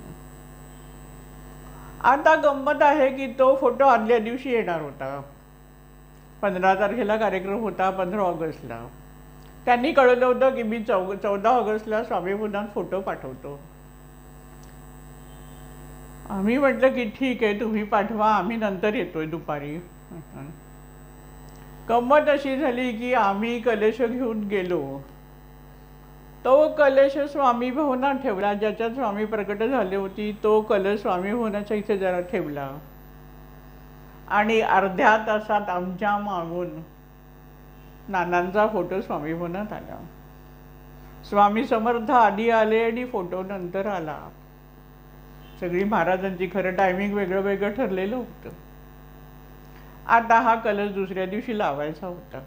आता गंमत आहे की तो फोटो आदल्या दिवशी येणार होता. 15 तारखेला कार्यक्रम होता, 15 ऑगस्टला. त्यांनी कळवलं होतं की मी 14 ऑगस्टला स्वामी भवनात फोटो पाठवतो. आम्ही म्हटलं की ठीक आहे तुम्ही पाठवा, आम्ही नंतर येतोय दुपारी. गंमत अशी झाली की आम्ही कलश घेऊन गेलो. तो कलश स्वामी भवनात ठेवला, ज्याच्यात स्वामी प्रकट झाले होती. तो कलश स्वामी भवनाच्या इथे जरा ठेवला आणि अर्ध्या तासात आमच्या मागून नानांचा फोटो स्वामी भवनात आला. स्वामी समर्थ आधी आले आणि फोटो नंतर आला. सगळी महाराजांची खरं टायमिंग वेगळं वेगळं ठरलेलं होतं. आता हा कलश दुसऱ्या दिवशी लावायचा होता.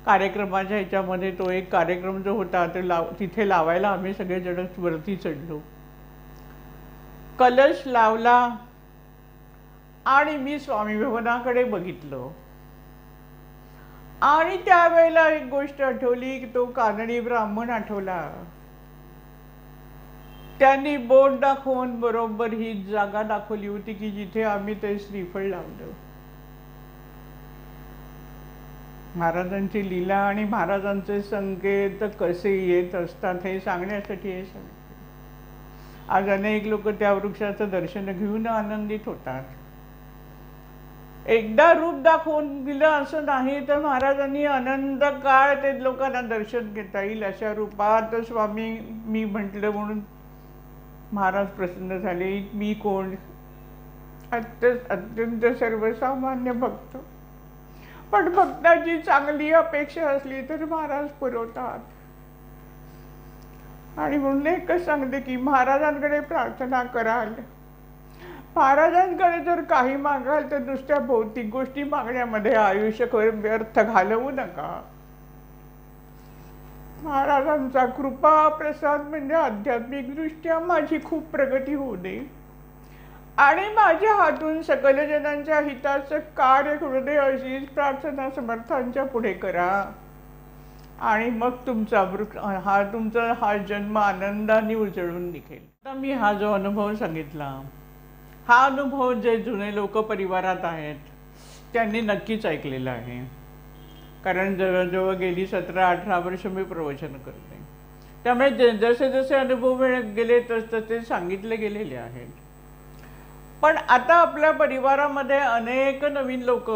कार्यक्रमाच्या ह्याच्यामध्ये तो एक कार्यक्रम जो होता तो तिथे लावायला आम्ही सगळेजण वरती चढलो. कलश लावला आणि मी स्वामी भवनाकडे बघितलं आणि त्यावेळेला एक गोष्ट आठवली की तो कानडी ब्राह्मण आठवला. त्यांनी बोट दाखवून बरोबर ही जागा दाखवली होती की जिथे आम्ही ते श्रीफळ लावलं. महाराजांची लीला आणि महाराजांचे संकेत कसे येत असतात हे सांगण्यासाठी हे सांगितले. आज अनेक लोक त्या वृक्षाचं दर्शन घेऊन आनंदित होतात. एकदा रूप दाखवून दिलं असं नाही, तर महाराजांनी अनंत काळ ते लोकांना दर्शन घेता येईल अशा रूपात स्वामी मी म्हटलं म्हणून महाराज प्रसन्न झाले. मी कोण, अत्यंत सर्वसामान्य भक्त, पण भक्ताची चांगली अपेक्षा असली तर महाराज पुरवतात. आणि म्हणून एकच सांगते की महाराजांकडे प्रार्थना कराल. महाराजांकडे जर काही मागाल तर नुसत्या भौतिक गोष्टी मागण्यामध्ये आयुष्य व्यर्थ घालवू नका. महाराजांचा कृपा प्रसाद म्हणजे आध्यात्मिकदृष्ट्या माझी खूप प्रगती होऊ दे आणि माझ्या हातून सकल जनांच्या हिताचं कार्य करू दे अशीच प्रार्थना समर्थांच्या पुढे करा आणि मग तुमचा हा जन्म आनंदाने उजळून निघेल. आता मी हा जो अनुभव सांगितला, हा अनुभव जे जुने लोक परिवारात आहेत त्यांनी नक्कीच ऐकलेला आहे. कारण जवळजवळ गेली 17-18 वर्ष मी प्रवचन करते, त्यामुळे जसे जसे अनुभव गेले तसे सांगितले गेलेले आहेत. पण आता आपल्या परिवारामध्ये अनेक नवीन लोक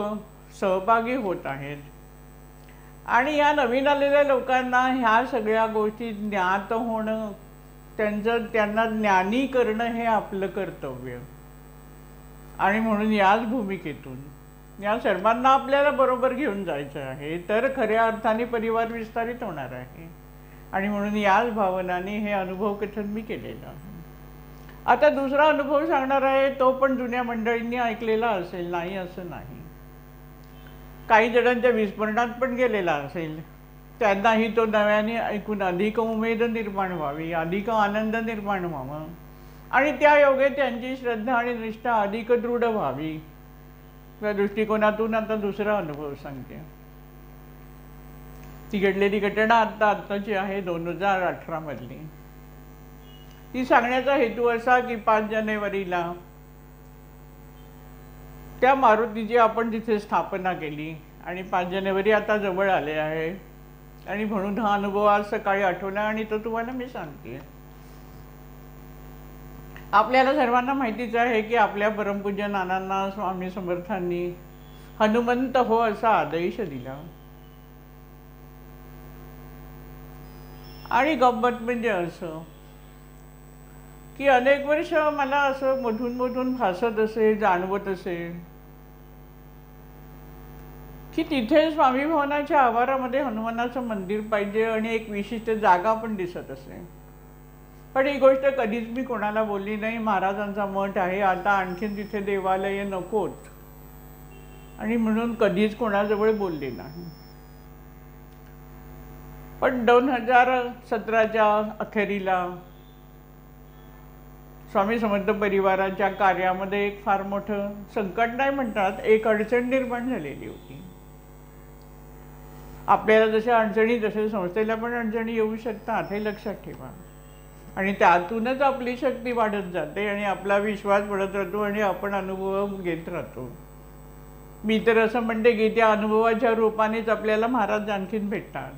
सहभागी होत आहेत आणि या नवीन आलेल्या लोकांना ह्या सगळ्या गोष्टी ज्ञात होणं, त्यांना ज्ञानी करणं हे आपलं कर्तव्य. आणि म्हणून याच भूमिकेतून या सर्वांना आपल्याला बरोबर घेऊन जायचं आहे, तर खऱ्या अर्थाने परिवार विस्तारित होणार आहे. आणि म्हणून याच भावनाने हे अनुभव कथन मी केलेलं आहे. आता दुसरा अनुभव सांगणार आहे, तो पण जुन्या मंडळींनी ऐकलेला असेल, नाही असं नाही. काही जणांच्या विस्मरणात पण गेलेला असेल, त्यांनाही तो नव्याने ऐकून अधिक उमेद निर्माण व्हावी, अधिक आनंद निर्माण व्हावा आणि त्या योगे त्यांची श्रद्धा आणि निष्ठा अधिक दृढ व्हावी, त्या दृष्टिकोनातून आता दुसरा अनुभव सांगते. ती घडलेली घटना आत्ताची आहे 2018 मधली. ती सांगण्याचा हेतू असा की 5 जानेवारीला त्या मारुतीची आपण तिथे स्थापना केली आणि 5 जानेवारी आता जवळ आले आहे आणि म्हणून हा अनुभव आज सकाळी आठवला आणि तो तुम्हाला मी सांगते. आपल्याला सर्वांना माहितीच आहे की आपल्या परमपूज्य नानांना स्वामी समर्थांनी हनुमंत हो असा आदेश दिला. आणि गंमत म्हणजे असं की अनेक वर्ष मला असं मधून मधून भासत असे, जाणवत असे की तिथे स्वामी भवनाच्या आवारामध्ये हनुमानाचं मंदिर पाहिजे आणि एक विशिष्ट जागा पण दिसत असे. पण ही गोष्ट कधीच मी कोणाला बोलली नाही. महाराजांचा मठ आहे, आता आणखीन तिथे देवालय नकोत आणि म्हणून कधीच कोणाजवळ बोलले नाही. पण 2017च्या अखेरीला स्वामी समर्थ परिवाराच्या कार्यामध्ये एक फार मोठं संकट नाही म्हणतात, एक अडचण निर्माण झालेली होती. आपल्याला जशा अडचणी तसे संस्थेला पण अडचणी येऊ शकतात, हे लक्षात ठेवा. आणि त्यातूनच आपली शक्ती वाढत जाते आणि आपला विश्वास वाढत राहतो आणि आपण अनुभव घेत राहतो. मी तर असं म्हणते की त्या अनुभवाच्या रूपानेच आपल्याला महाराज आणखीन भेटतात.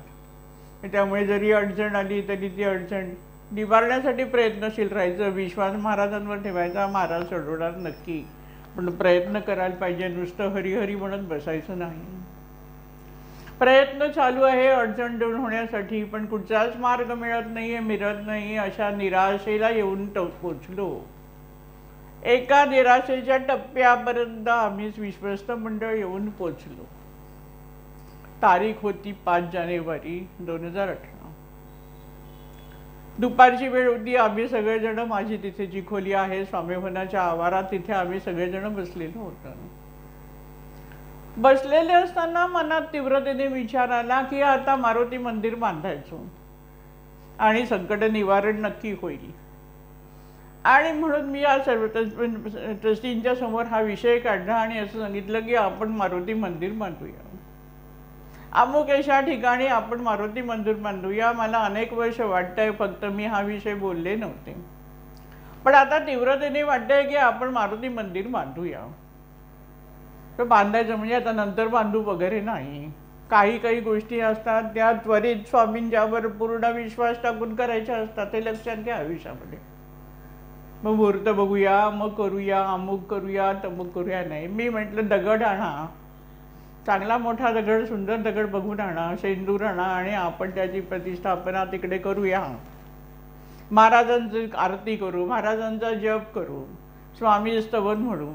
त्यामुळे जरी अडचण आली तरी ती अडचण निवारण्यासाठी प्रयत्नशील राहायचं, विश्वास महाराजांवर ठेवायचा. महाराज सोडवणार नक्की, पण प्रयत्न करायला पाहिजे. नुसतं हरिहरी म्हणत बसायचं नाही. प्रयत्न चालू आहे अडचण दूर होण्यासाठी, पण कुठचाच मार्ग मिळत नाही. अशा निराशेला येऊन पोचलो. एका निराशेच्या टप्प्यापर्यंत आम्ही विश्वस्त मंडळ येऊन पोचलो. तारीख होती 5 जानेवारी 2018. दुपारची वेळ होती. आम्ही सगळेजण, माझी तिथे जी खोली आहे स्वामी भवनाच्या आवारात, तिथे आम्ही सगळेजण बसलेलो होतो. बसलेले असताना मनात तीव्रतेने विचार आला की आता मारुती मंदिर बांधायचो आणि संकट निवारण नक्की होईल. आणि म्हणून मी या सर्व ट्रस्टींच्या समोर हा विषय काढला आणि असं सांगितलं की आपण मारुती मंदिर बांधूया. अमुक अशा ठिकाणी आपण मारुती मंदिर बांधूया. मला अनेक वर्ष वाटतंय फक्त मी हा विषय बोलले नव्हते, पण आता तीव्रतेने वाटतंय की आपण मारुती मंदिर बांधूया. तर बांधायचं म्हणजे आता नंतर बांधू वगैरे नाही. काही गोष्टी असतात त्या त्वरित स्वामींच्यावर पूर्ण विश्वास टाकून करायच्या असतात, ते लक्षात घ्या आयुष्यामध्ये. मग मुहूर्त बघूया, मग करूया, अमुक करूया, तमुक करूया नाही. मी म्हटलं दगड आणा, चांगला मोठा दगड, सुंदर दगड बघून आणा, शेंदूर आणा आणि आपण त्याची प्रतिष्ठापना तिकडे करूया. महाराजांची आरती करू, महाराजांचा जप करू, स्वामी स्तवन म्हणू.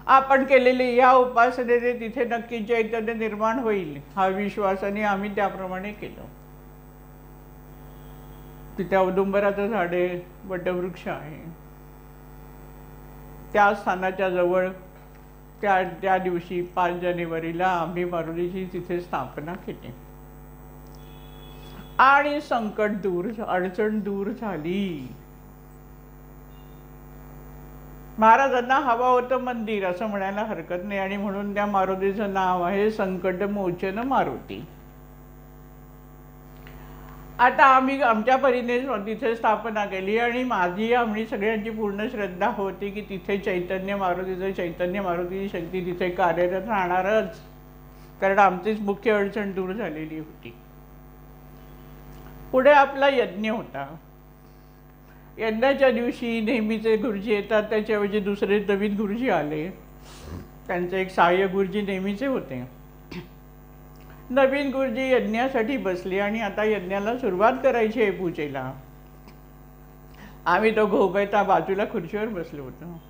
आपण केलेली या उपासनेने तिथे नक्की चैतन्य निर्माण होईल हा विश्वासाने आम्ही त्याप्रमाणे केलं. तिथे औदुंबराचं झाडे, वटवृक्ष आहे. त्या स्थानाच्या जवळ त्या दिवशी 5 जानेवारीला आम्ही मारुतीची तिथे स्थापना केली. आणि संकट दूर, अडचण दूर झाली. महाराजांना हवं होतं मंदिर असं म्हणायला हरकत नाही, आणि म्हणून त्या मारुतीचं नाव आहे संकटमोचन मारुती. आता आम्ही आमच्या परीने तिथे स्थापना केली, आणि माझी आम्ही सगळ्यांची पूर्ण श्रद्धा होती की तिथे चैतन्य मारुतीची शक्ती तिथे कार्यरत राहणारच, कारण आमचीच मुख्य अडचण दूर झालेली होती. पुढे आपला यज्ञ होता. यज्ञाच्या दिवशी नेहमीचे गुरुजी येतात, त्याच्याऐवजी दुसरे नवीन गुरुजी आले. त्यांचे एक सहाय्य गुरुजी नेहमीचे होते. नवीन गुरुजी यज्ञासाठी बसले, आणि आता यज्ञाला सुरुवात करायची आहे पूजेला. आम्ही तो घोबैता बाजूला खुर्चीवर बसलो होतो.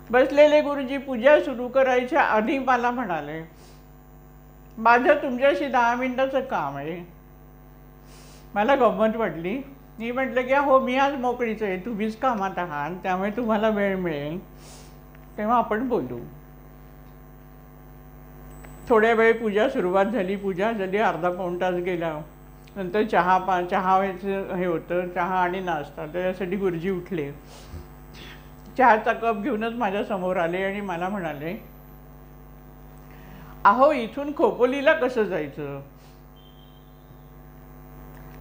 बसलेले गुरुजी पूजा सुरू करायच्या आधी मला म्हणाले, माझं तुमच्याशी 10 मिनिटाचं काम आहे. मला गंमत वाटली. मी म्हटलं की हो, मी आज मोकळीच आहे, तुम्हीच कामात आहात, त्यामुळे तुम्हाला वेळ मिळेल तेव्हा आपण बोलू. थोड्या वेळ पूजा सुरुवात झाली. पूजा झाली, अर्धा पाऊण तास गेला. नंतर चहा हे होतं, चहा आणि नाश्ता. त्याच्यासाठी गुरुजी उठले. चहाचा कप घेऊनच माझ्यासमोर आले आणि मला म्हणाले, अहो, इथून खोपोलीला कसं जायचं?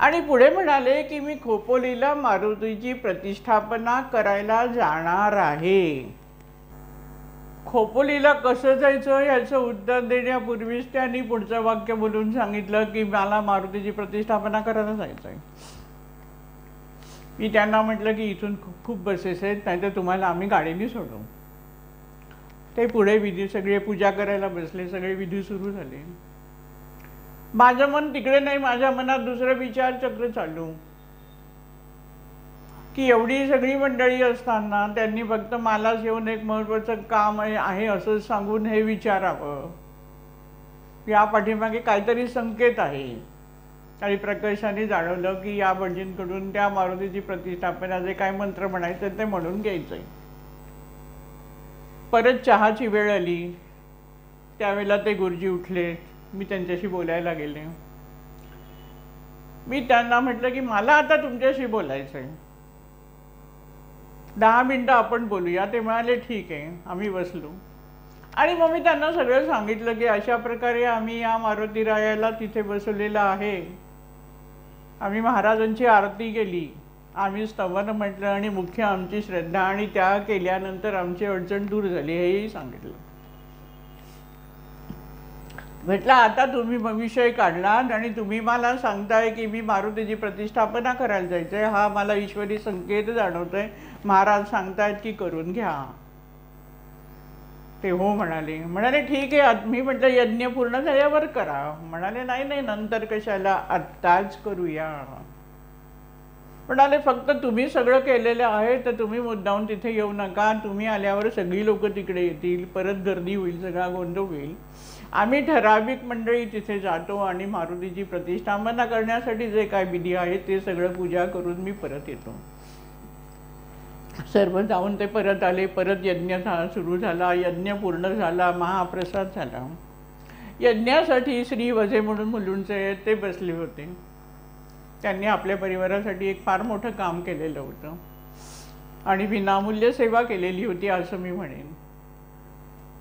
आणि पुढे म्हणाले की मी खोपोलीला मारुतीची प्रतिष्ठापना करायला जाणार आहे. खोपोलीला कसं जायचं याचं उत्तर देण्यापूर्वीच त्यांनी पुढचं वाक्य बोलून सांगितलं की मला मारुतीची प्रतिष्ठापना करायला जायचं आहे. मी त्यांना म्हटलं की इथून खूप बसेस आहेत, नाहीतर तुम्हाला आम्ही गाडीने सोडू. ते पुढे विधी सगळे पूजा करायला बसले. सगळे विधी सुरू झाले. माझं मन तिकडे नाही, माझ्या मनात दुसरं विचारचक्र चालू की एवढी सगळी मंडळी असताना त्यांनी फक्त मलाच येऊन एक महत्त्वाचं काम आहे असं सांगून हे विचारावं. या पाठीमागे काहीतरी संकेत आहे. आणि प्रकर्षाने जाणवलं की या भटजींकडून त्या मारुतीची प्रतिष्ठापना जे काय मंत्र म्हणायचं ते म्हणून घ्यायचंय. परत चहाची वेळ आली. त्यावेळेला ते गुरुजी उठले. मी त्यांच्याशी बोलायला गेले. मी त्यांना म्हटलं की मला आता तुमच्याशी बोलायचं आहे, 10 मिनिटं आपण बोलूया. ते म्हणाले ठीक आहे. आम्ही बसलो. आणि मग मी त्यांना सगळं सांगितलं की अशा प्रकारे आम्ही या मारुती रायाला तिथे बसवलेलं आहे. आम्ही महाराजांची आरती केली, आम्ही स्तवन म्हटलं, आणि मुख्य आमची श्रद्धा, आणि त्या केल्यानंतर आमची अडचण दूर झाली हेही सांगितलं. म्हटलं आता तुम्ही विषय काढलात आणि तुम्ही मला सांगताय की मी मारुतीची प्रतिष्ठापना करायला जायचंय, हा मला ईश्वरी संकेत जाणवतोय. महाराज सांगतायत की करून घ्या. ते हो म्हणाले. म्हणाले ठीक आहे. मी म्हटलं यज्ञ पूर्ण झाल्यावर करा. म्हणाले नाही नाही, नंतर कशाला, आत्ताच करूया. म्हणाले फक्त तुम्ही सगळं केलेलं आहे तर तुम्ही मुद्दाम तिथे येऊ नका. तुम्ही आल्यावर सगळी लोक तिकडे येतील, परत गर्दी होईल, सगळा गोंधळ होईल. आम्ही ठराविक मंडळी तिथे जातो आणि मारुतीची प्रतिष्ठापना करण्यासाठी जे काय विधी आहे ते सगळं पूजा करून मी परत येतो. सर्व जाऊन ते परत आले. परत यज्ञ सुरू झाला. यज्ञ पूर्ण झाला. महाप्रसाद झाला. यज्ञासाठी श्री वझे म्हणून मुलुंडचे ते बसले होते. त्यांनी आपल्या परिवारासाठी एक फार मोठं काम केलेलं होतं आणि विनामूल्य सेवा केलेली होती असं मी म्हणेन.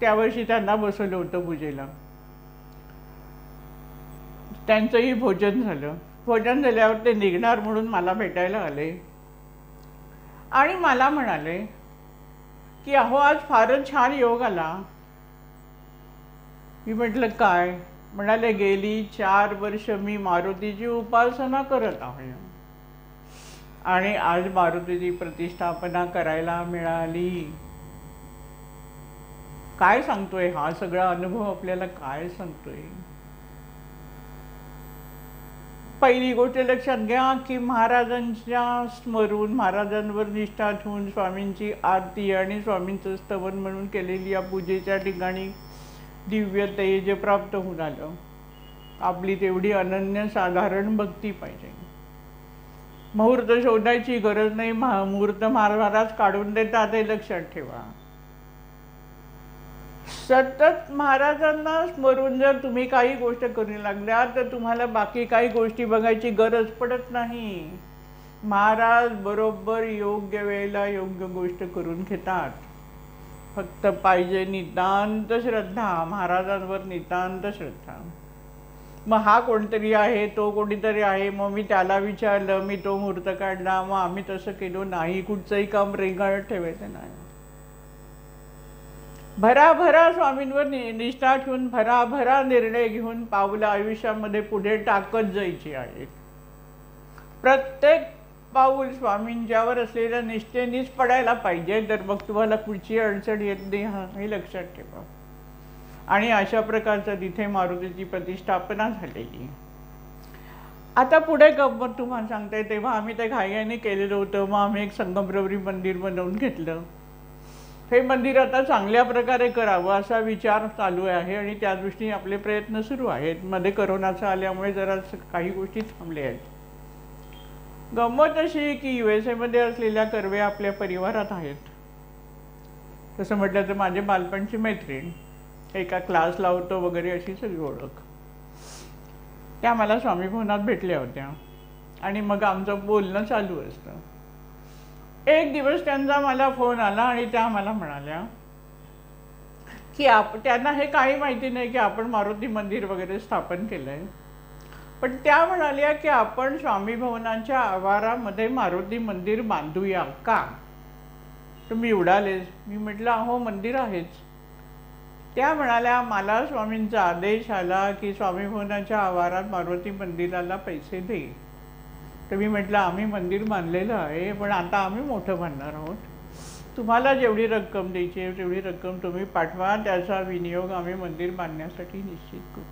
त्या वर्षी त्यांना बसवलं होतं पूजेला. त्यांचंही भोजन झालं. भोजन झाल्यावर ते निघणार म्हणून मला भेटायला आले आणि मला म्हणाले की अहो आज फारच छान योग आला. मी म्हटलं काय? म्हणाले गेली 4 वर्ष मी मारुतीची उपासना करत आहे आणि आज मारुतीची प्रतिष्ठापना करायला मिळाली. काय सांगतोय हा सगळा अनुभव आपल्याला? काय सांगतोय? पहिली गोष्ट लक्षात घ्या की महाराजांच्या स्मरून, महाराजांवर निष्ठा ठेवून स्वामींची आरती आणि स्वामींचं स्तवन म्हणून केलेली या पूजेच्या ठिकाणी दिव्य तेज प्राप्त होऊन आलं. आपली तेवढी अनन्यसाधारण भक्ती पाहिजे. मुहूर्त शोधायची गरज नाही. मुहूर्त महाराज काढून देतात हे लक्षात ठेवा. सतत महाराजांना स्मरून जर तुम्ही काही गोष्ट करू लागल्या तर तुम्हाला बाकी काही गोष्टी बघायची गरज पडत नाही. महाराज बरोबर योग्य वेळेला योग्य गोष्ट करून घेतात. फक्त पाहिजे नितांत श्रद्धा, महाराजांवर नितांत श्रद्धा. मग हा कोणतरी आहे, तो कोणीतरी आहे, मग मी त्याला विचारलं, मी तो मुहूर्त काढला, मग आम्ही तसं केलं नाही. कुठचंही काम रेंगाळत ठेवायचं नाही. भराभरा स्वामींवर निष्ठा ठेवून भराभरा निर्णय घेऊन पावलं आयुष्यामध्ये पुढे टाकत जायची आहे. प्रत्येक पाऊल स्वामींच्यावर असलेल्या निष्ठेनेच पडायला पाहिजे, तर मग तुम्हाला पुढची अडचण येत नाही, हे लक्षात ठेवा. आणि अशा प्रकारचं तिथे मारुतीची प्रतिष्ठापना झालेली. आता पुढे गंमत तुम्हाला सांगते. तेव्हा आम्ही ते घाईने केलेलं होतं. मग आम्ही एक संगमरवरी मंदिर बनवून घेतलं. हे मंदिर आता चांगल्या प्रकारे करावं असा विचार चालू आहे आणि त्या दृष्टीने आपले प्रयत्न सुरू आहेत. मध्ये करोनाचं आल्यामुळे जरा काही गोष्टी थांबल्या आहेत. गंमत अशी की USA मध्ये असलेल्या कर्वे आपल्या परिवारात आहेत. तसं म्हटलं तर माझे बालपणची मैत्रीण, एका क्लास लावतो वगैरे अशी सगळी ओळख. त्या मला स्वामी भवनात भेटल्या होत्या आणि मग आमचं बोलणं चालू असतं. एक दिवस त्यांचा मला फोन आला आणि त्या मला म्हणाल्या की त्यांना हे काही माहिती नाही की आपण मारुती मंदिर वगैरे स्थापन केलं आहे. पण त्या म्हणाल्या की आपण स्वामी भवनाच्या आवारामध्ये मारुती मंदिर बांधूया का. तर मी उडाले. मी म्हटलं अहो मंदिर आहेच. त्या म्हणाल्या मला स्वामींचा आदेश आला की स्वामी भवनाच्या आवारात मारुती मंदिराला पैसे दे. तर मी म्हटलं आम्ही मंदिर बांधलेलं आहे, पण आता आम्ही मोठं बांधणार आहोत. तुम्हाला जेवढी रक्कम द्यायची आहे तेवढी रक्कम तुम्ही पाठवा, त्याचा विनियोग आम्ही मंदिर बांधण्यासाठी निश्चित करू.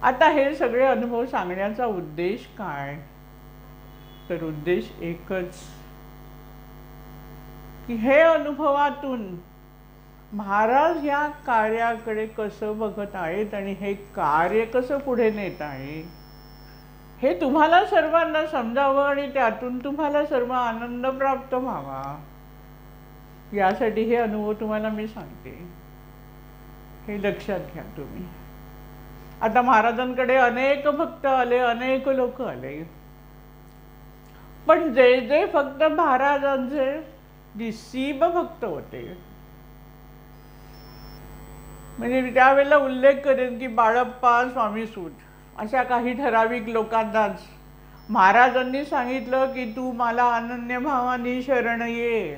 आता हे सगळे अनुभव सांगण्याचा उद्देश काय, तर उद्देश एकच की हे अनुभवातून महाराज या कार्याकडे कसं बघत आहेत आणि हे कार्य कसं पुढे नेत आहे हे तुम्हाला सर्वांना समजावं आणि त्यातून तुम्हाला सर्व आनंद प्राप्त व्हावा, यासाठी हे अनुभव तुम्हाला मी सांगते. हे लक्षात घ्या तुम्ही. आता महाराजांकडे अनेक भक्त आले, अनेक लोक आले, पण जे जे फक्त महाराजांचे निस्सीम भक्त होते, म्हणजे त्यावेळेला उल्लेख करेन की बाळप्पा, स्वामी सूत अशा काही ठराविक लोकांनाच महाराजांनी सांगितलं की तू मला अनन्य भावाने शरण ये.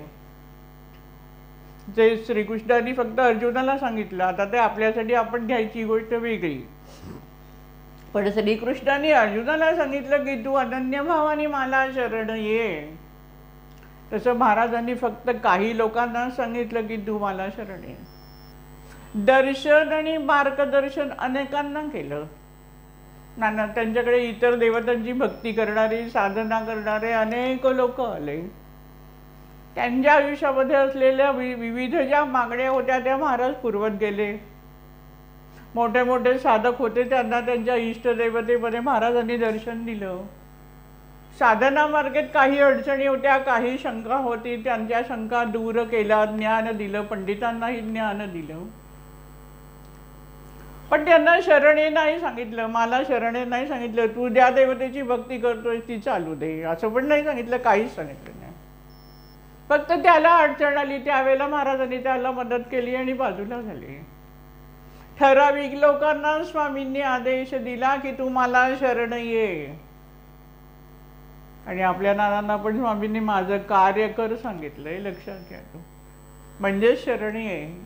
जे श्रीकृष्णांनी फक्त अर्जुनाला सांगितलं, आता ते आपल्यासाठी आपण घ्यायची गोष्ट वेगळी, पण श्रीकृष्णांनी अर्जुनाला सांगितलं की तू अनन्य भावाने मला शरण ये. तसं महाराजांनी फक्त काही लोकांना सांगितलं की तू मला शरण ये. दर्शन आणि मार्गदर्शन अनेकांना केलं. नाना त्यांच्याकडे इतर देवतांची भक्ती करणारी, साधना करणारे अनेक लोक आले. त्यांच्या आयुष्यामध्ये असलेल्या विविध ज्या मागण्या होत्या त्या महाराज पुरवत गेले. मोठे मोठे साधक होते, त्यांना त्यांच्या इष्टदेवतेमध्ये महाराजांनी दर्शन दिलं. साधना मार्गात काही अडचणी होत्या, काही शंका होती, त्यांच्या शंका दूर केल्या, ज्ञान दिलं, पंडितांनाही ज्ञान दिलं. पण त्यांना शरणे नाही सांगितलं, मला शरणे नाही सांगितलं, तू ज्या देवतेची भक्ती करतोय ती चालू दे असं पण नाही सांगितलं, काहीच सांगितलं नाही. फक्त त्याला अडचण आली, त्यावेळेला महाराजांनी त्याला मदत केली आणि बाजूला झाली. ठराविक लोकांना स्वामींनी आदेश दिला की तू मला शरण ये. आणि आपल्या नानांना पण स्वामींनी माझं कार्य कर सांगितलंय, लक्षात घ्या. तू म्हणजे शरणी आहे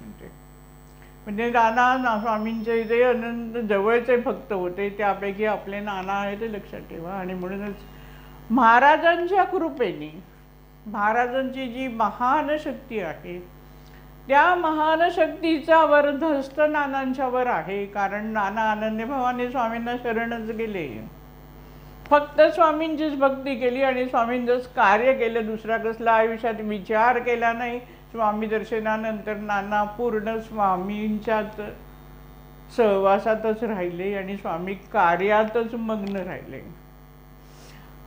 म्हणजे नाना स्वामींचे जे अनंत जवळचे भक्त होते त्यापैकी आपले नाना आहे ते लक्षात ठेवा. आणि म्हणूनच महाराजांच्या कृपेने महाराजांची जी महान शक्ती आहे त्या महान शक्तीचा वरदहस्त नानांच्यावर आहे. कारण नाना अनन्यभावाने स्वामींना शरणच गेले, फक्त स्वामींचीच भक्ती केली आणि स्वामींचंच कार्य केलं, दुसरा कसला आयुष्यात विचार केला नाही. स्वामी दर्शनानंतर नाना पूर्ण स्वामींच्याच सहवासातच राहिले आणि स्वामी कार्यातच मग्न राहिले.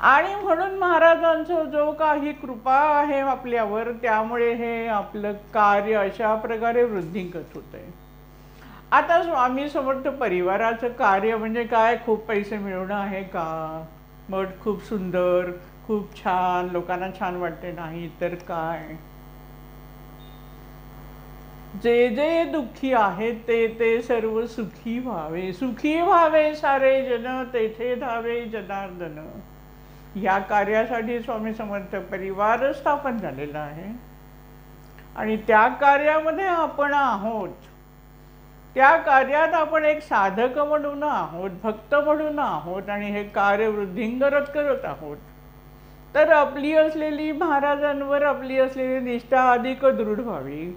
आणि म्हणून महाराजांचं जो काही कृपा आहे आपल्यावर, त्यामुळे हे आपलं कार्य अशा प्रकारे वृद्धिंगत होतंय. आता स्वामी समर्थ परिवाराचं कार्य म्हणजे काय, खूप पैसे मिळवणं आहे का, मठ खूप सुंदर, खूप छान, लोकांना छान वाटते, नाही तर काय. जे जे दुःखी आहेत ते ते सर्व सुखी व्हावे, सुखी व्हावे सारे जन, तेथे धावे जनार्दन. या कार्यासाठी स्वामी समर्थ परिवार स्थापन झालेला आहे आणि त्या कार्यामध्ये आपण आहोत. त्या कार्यात आपण एक साधक म्हणून आहोत, भक्त म्हणून आहोत आणि हे कार्य वृद्धिंगत करत आहोत. तर आपली असलेली महाराजांवर आपली असलेली निष्ठा अधिक दृढ व्हावी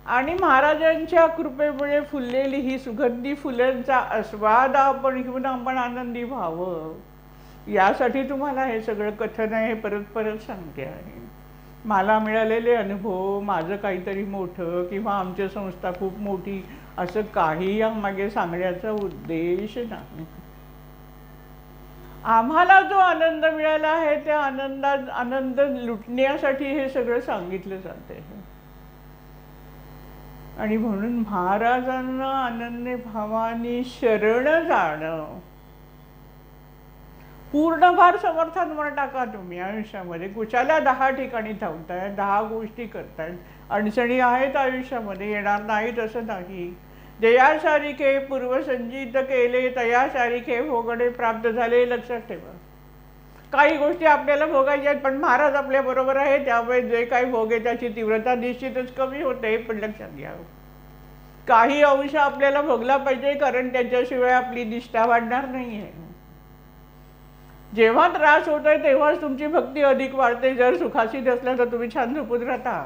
आणि महाराजांच्या कृपेमुळे फुललेली ही सुगंधी फुलांचा आस्वाद आपण घेऊन आपण आनंदी व्हावं, यासाठी तुम्हाला हे सगळं कथन आहे, हे परत परत सांगते आहे. मला मिळालेले अनुभव, माझं काहीतरी मोठं किंवा आमची संस्था खूप मोठी, असं काही यामागे सांगण्याचा उद्देश नाही. आम्हाला जो आनंद मिळाला आहे त्या आनंद लुटण्यासाठी हे सगळं सांगितलं जाते. आणि म्हणून महाराजांना अनन्य भावाने शरण जाणं, पूर्ण भार समर्थांवर टाका तुम्ही आयुष्यामध्ये. कुशाला 10 ठिकाणी धावतायत, 10 गोष्टी करतायत, अडचणी आहेत आयुष्यामध्ये, येणार नाहीत असं नाही. जयासारिखे पूर्वसंचित केले तयासारिखे भोगणे प्राप्त झाले, लक्षात ठेवा. काही गोष्टी आपल्याला भोगायच्या आहेत पण महाराज आपल्या बरोबर आहे, त्यामुळे जे काही भोग आहे त्याची तीव्रता निश्चितच कमी होते, पण लक्षात घ्या. काही अंश आपल्याला भोगला पाहिजे, कारण त्याच्याशिवाय आपली निष्ठा वाढणार नाहीये. जेव्हा त्रास होतोय तेव्हाच तुमची भक्ती अधिक वाढते. जर सुखासीत असल्या तर तुम्ही छान झोपून राहता,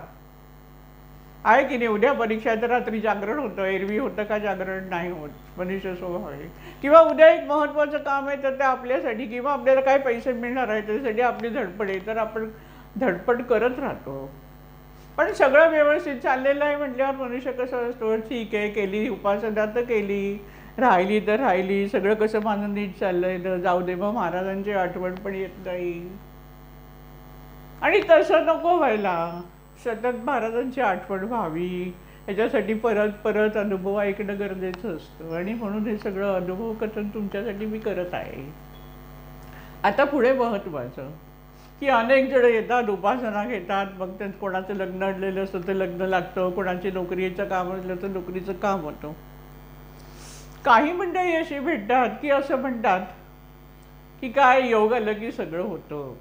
आहे की नाही. उद्या परीक्षा तर रात्री जागरण होतं, एरवी होतं का जागरण, नाही होत, मनुष्य स्वभाव आहे. किंवा उद्या एक महत्त्वाचं काम आहे तर ते आपल्यासाठी, किंवा आपल्याला काय पैसे मिळणार आहे त्यासाठी आपली धडपड आहे, तर आपण धडपड करत राहतो. पण सगळं व्यवस्थित चाललेलं आहे म्हटल्यावर मनुष्य कसं असतो, ठीक आहे, केली उपासना तर केली, राहिली तर राहिली, सगळं कसं माझं नीट चाललंय तर जाऊ दे, मग महाराजांची आठवण पण येत नाही. आणि तसं नको व्हायला, सतत महाराजांची आठवण व्हावी याच्यासाठी परत परत अनुभव ऐकणं गरजेचं असतं. आणि म्हणून हे सगळं अनुभव कथन तुमच्यासाठी मी करत आहे. आता पुढे महत्त्वाचं की अनेक जण येतात, उपासना घेतात, मग त्यात कोणाचं लग्न अडलेलं असतं तर लग्न लागतं, कोणाची नोकरीचं काम असलं तर नोकरीचं काम होतं. काही मंडळी अशी भेटतात की असं म्हणतात की काय योग आलं की सगळं होतं,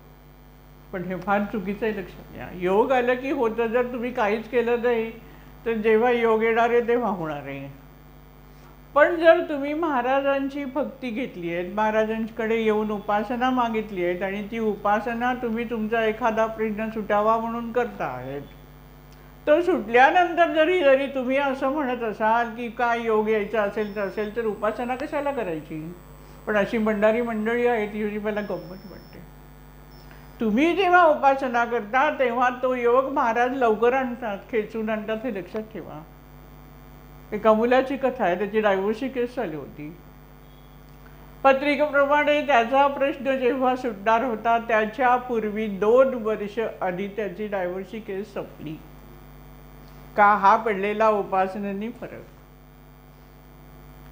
पण हे फार चुकीचं आहे, लक्षात घ्या. योग आलं की होतं, जर तुम्ही काहीच केलं नाही तर जेव्हा योग येणार आहे तेव्हा होणार आहे. पण जर तुम्ही महाराजांची भक्ती घेतली आहे, महाराजांकडे येऊन उपासना मागितली आहे आणि ती उपासना तुम्ही तुमचा एखादा प्रश्न सुटावा म्हणून करता आहेत, तर सुटल्यानंतर जरी तुम्ही असं म्हणत असाल की काय योग यायचा असेल तर उपासना कशाला करायची. पण अशी भंडारी मंडळी आहेत जी मला गंमत वाटते. तुम्ही जेव्हा उपासना करता तेव्हा तो योग महाराज लवकर आणतात, खेचून आणतात, हे लक्षात ठेवा. एका मुलाची कथा आहे, त्याची डायव्होर्सची केस चालू होती. पत्रिकेप्रमाणे त्याचा प्रश्न जेव्हा सुटणार होता त्याच्या पूर्वी 2 वर्ष आधी त्याची डायव्होर्सची केस संपली. का, हा पडलेला उपासनेनी फरक.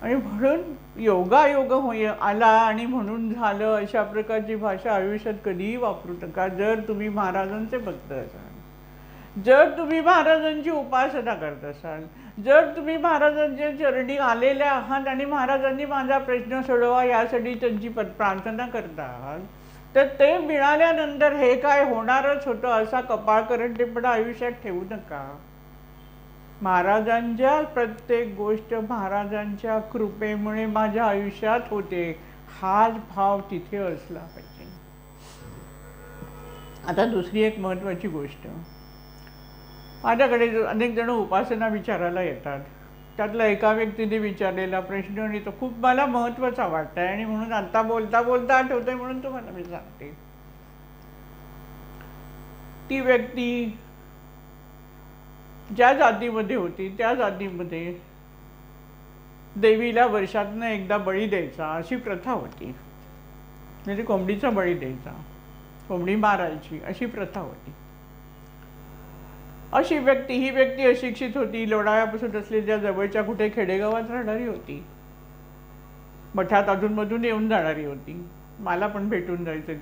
आणि म्हणून योगायोग होय आला आणि म्हणून झालं, अशा प्रकारची भाषा आयुष्यात कधीही वापरू नका. जर तुम्ही महाराजांचे भक्त असाल, जर तुम्ही महाराजांची उपासना करत असाल, जर तुम्ही महाराजांच्या चरणी आलेले आहात आणि महाराजांनी माझा प्रश्न सोडवा यासाठी त्यांची प्रार्थना करत आहात, तर ते मिळाल्यानंतर हे काय होणारच होतं असा कपाळकरंटेपणा आयुष्यात ठेवू नका. महाराजांच्या प्रत्येक गोष्ट महाराजांच्या कृपेमुळे माझ्या आयुष्यात होते, हाच भाव तिथे असला पाहिजे. आता दुसरी एक महत्त्वाची गोष्ट, माझ्याकडे अनेक जण उपासना विचारायला येतात. त्यातला एका व्यक्तीने विचारलेला प्रश्न आणि तो खूप मला महत्त्वाचा वाटतंय आणि म्हणून आता बोलता बोलता आठवतंय म्हणून तुम्हाला मी सांगते. ती व्यक्ती ज्या जातीमध्ये होती त्या जातीमध्ये देवीला वर्षातनं एकदा बळी द्यायचा अशी प्रथा होती. म्हणजे कोंबडीचा बळी द्यायचा, कोंबडी मारायची अशी प्रथा होती. अशी व्यक्ती, ही व्यक्ती अशिक्षित होती, लोणावळ्यापासून असलेल्या जवळच्या कुठे खेडेगावात राहणारी होती, मठात अधूनमधून येऊन जाणारी होती, मला पण भेटून जायचं.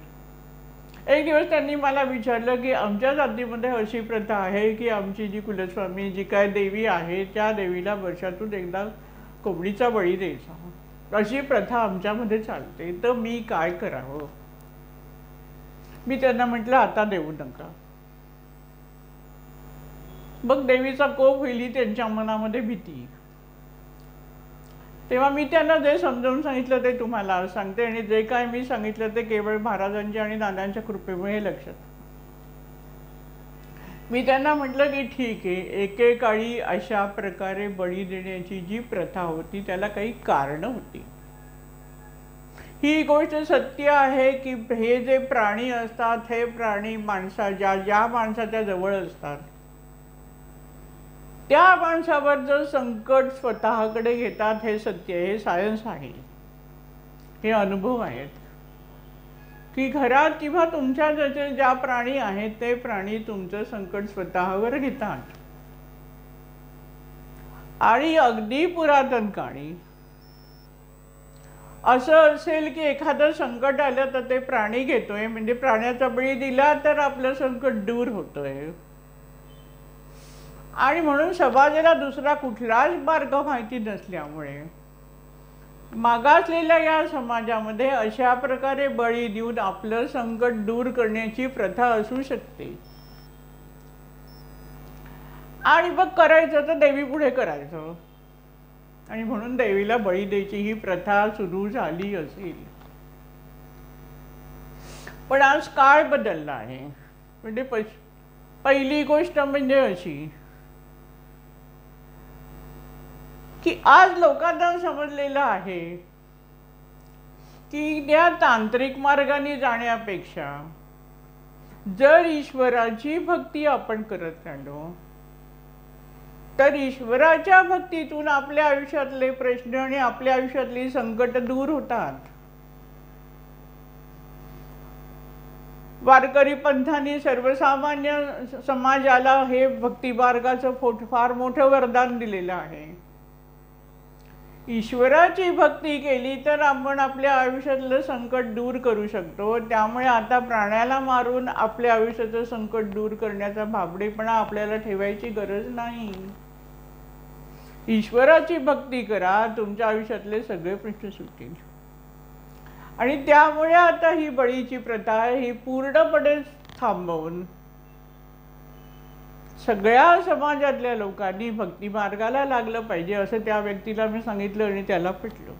एक दिवस त्यांनी मला विचारलं की आमच्या जातीमध्ये अशी प्रथा आहे की आमची जी कुलस्वामी, जी काय देवी आहे, त्या देवीला वर्षातून एकदा कोंबडीचा बळी द्यायचा, अशी प्रथा आमच्यामध्ये चालते, तर मी काय करावं. मी त्यांना म्हटलं आता देऊ नका. मग देवीचा कोप होईल त्यांच्या मनामध्ये भीती. तेव्हा मी त्यांना जे समजावून सांगितलं ते तुम्हाला सांगते, आणि जे काय मी सांगितलं ते केवळ महाराजांच्या आणि दादांच्या कृपेमुळे लक्षात. मी त्यांना म्हटलं की ठीक आहे, एकेकाळी अशा प्रकारे बळी देण्याची जी प्रथा होती त्याला काही कारण होती. ही गोष्ट सत्य आहे की हे जे प्राणी असतात, हे प्राणी ज्या माणसाच्या जवळ असतात, त्या माणसावर जर संकट स्वतःकडे घेतात, हे सत्य, हे सायन्स आहे, हे अनुभव आहेत की घरात किंवा तुमच्या ज्या प्राणी आहेत ते प्राणी तुमचं संकट स्वतःवर घेतात. आणि अगदी पुरातन काळी असं असेल की एखादं संकट आलं तर ते प्राणी घेतोय, म्हणजे प्राण्याचा बळी दिला तर आपलं संकट दूर होतोय. आणि म्हणून समाजाला दुसरा कुठलाच मार्ग माहिती नसल्यामुळे मागासलेल्या या समाजामध्ये अशा प्रकारे बळी देऊन आपलं संकट दूर करण्याची प्रथा असू शकते. आणि मग करायचं तर देवी पुढे करायचं, आणि म्हणून देवीला बळी द्यायची ही प्रथा सुरू झाली असेल. पण आज काळ बदलला आहे. म्हणजे पहिली गोष्ट म्हणजे अशी की आज लोकांना समजलेलं आहे की त्या तांत्रिक मार्गाने जाण्यापेक्षा जर ईश्वराची भक्ती आपण करत राहिलो तर ईश्वराच्या भक्तीतून आपल्या आयुष्यातले प्रश्न आणि आपल्या आयुष्यातली संकट दूर होतात. वारकरी पंथांनी सर्वसामान्य समाजाला हे भक्ती मार्गाचं फार मोठं वरदान दिलेलं आहे. ईश्वराची भक्ती केली तर आपण आपल्या आयुष्यातलं संकट दूर करू शकतो. त्यामुळे आता प्राण्याला मारून आपल्या आयुष्याचं संकट दूर करण्याचा भाबडेपणा आपल्याला ठेवायची गरज नाही. ईश्वराची भक्ती करा, तुमच्या आयुष्यातले सगळे प्रश्न सुटतील. आणि त्यामुळे आता ही बळीची प्रथा आहे ही पूर्णपणे थांबवून सगळ्या समाजातल्या लोकांनी भक्ती मार्गाला लागलं पाहिजे असं त्या व्यक्तीला मी सांगितलं आणि त्याला पटलं.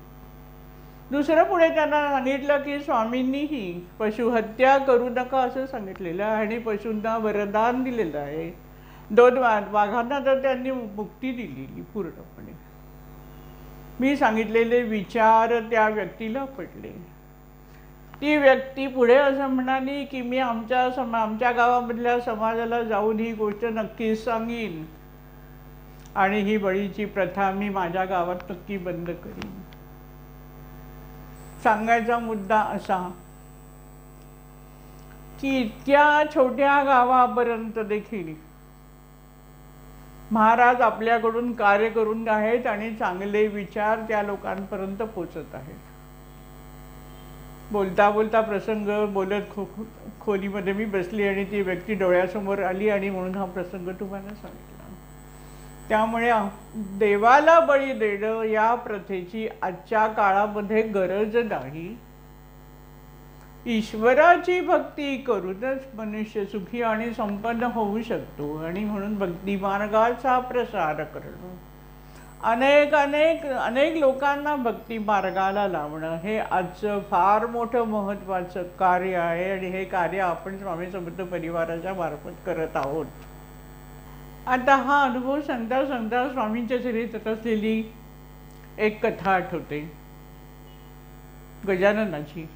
दुसरं पुढे त्यांना सांगितलं की स्वामींनीही पशुहत्या करू नका असं सांगितलेलं आहे आणि पशूंना वरदान दिलेलं आहे. 2 वाघांना तर त्यांनी मुक्ती दिलेली पूर्णपणे. मी सांगितलेले विचार त्या व्यक्तीला पटले. ती व्यक्ती पुढे असं म्हणाली की मी आमच्या गावामधल्या समाजाला जाऊन ही गोष्ट नक्कीच सांगीन आणि ही बळीची प्रथा मी माझ्या गावात नक्की बंद करीन. सांगायचा मुद्दा असा की इतक्या छोट्या गावापर्यंत देखील महाराज आपल्याकडून कार्य करून आहेत आणि चांगले विचार त्या लोकांपर्यंत पोचत आहेत. बोलता बोलता प्रसंग बोलत खोलीमध्ये मी बसली आणि ती व्यक्ती डोळ्यासमोर आली आणि म्हणून हा प्रसंग तुम्हाला सांगितला. त्यामुळे देवाला बळी देणं या प्रथेची आजच्या काळामध्ये गरज नाही. ईश्वराची भक्ती करूनच मनुष्य सुखी आणि संपन्न होऊ शकतो. आणि म्हणून भक्ती मार्गाचा प्रसार करणं, अनेक लोकांना भक्ती मार्गाला लावणं हे आजचं फार मोठं महत्त्वाचं कार्य आहे. आणि हे कार्य आपण स्वामी समर्थ परिवाराच्या मार्फत करत आहोत. आता हा अनुभव सांगता सांगता स्वामींच्या चरित्रात असलेली एक कथा आठवते, गजाननाची.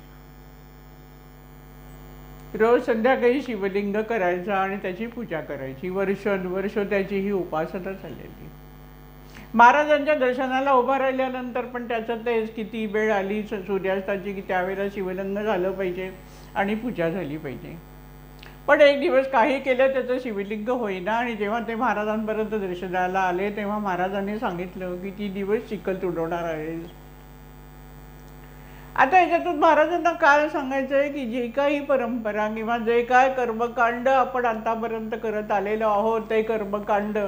रोज संध्याकाळी शिवलिंग करायचा आणि त्याची पूजा करायची. वर्ष त्याची ही उपासना चाललेली. महाराजांच्या दर्शनाला उभा राहिल्यानंतर पण त्याचं तेच, किती वेळ आली सूर्यास्ताची की त्यावेळेला शिवलिंग झालं पाहिजे आणि पूजा झाली पाहिजे. पण एक दिवस काही केलं त्याचं शिवलिंग होईना आणि जेव्हा ते महाराजांपर्यंत दर्शनाला आले तेव्हा महाराजांनी सांगितलं की ती दिवस चिखल तुडवणार आहे. आता याच्यातून महाराजांना काय सांगायचं आहे की जे काही परंपरा किंवा जे काय कर्मकांड आपण आतापर्यंत करत आलेलो आहोत ते कर्मकांड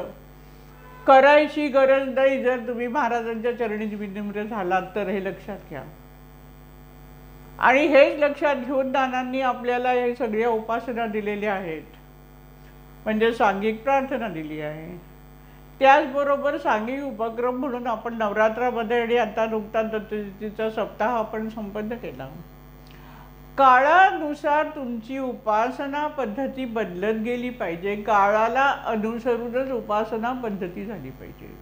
करायची गरज नाही जर तुम्ही महाराजांच्या चरणी विनम्र झालात तर, हे लक्षात घ्या. आणि हेच लक्षात घेऊन नानांनी आपल्याला हे सगळ्या उपासना दिलेल्या आहेत, म्हणजे सांघिक प्रार्थना दिली आहे. त्याचबरोबर सांघिक उपक्रम म्हणून आपण नवरात्रामध्ये आणि आता नुकताच दत्तजयंतीचा सप्ताह आपण संपन्न केला. काळानुसार तुमची उपासना पद्धती बदलत गेली पाहिजे, काळाला अनुसरूनच उपासना पद्धती झाली पाहिजे.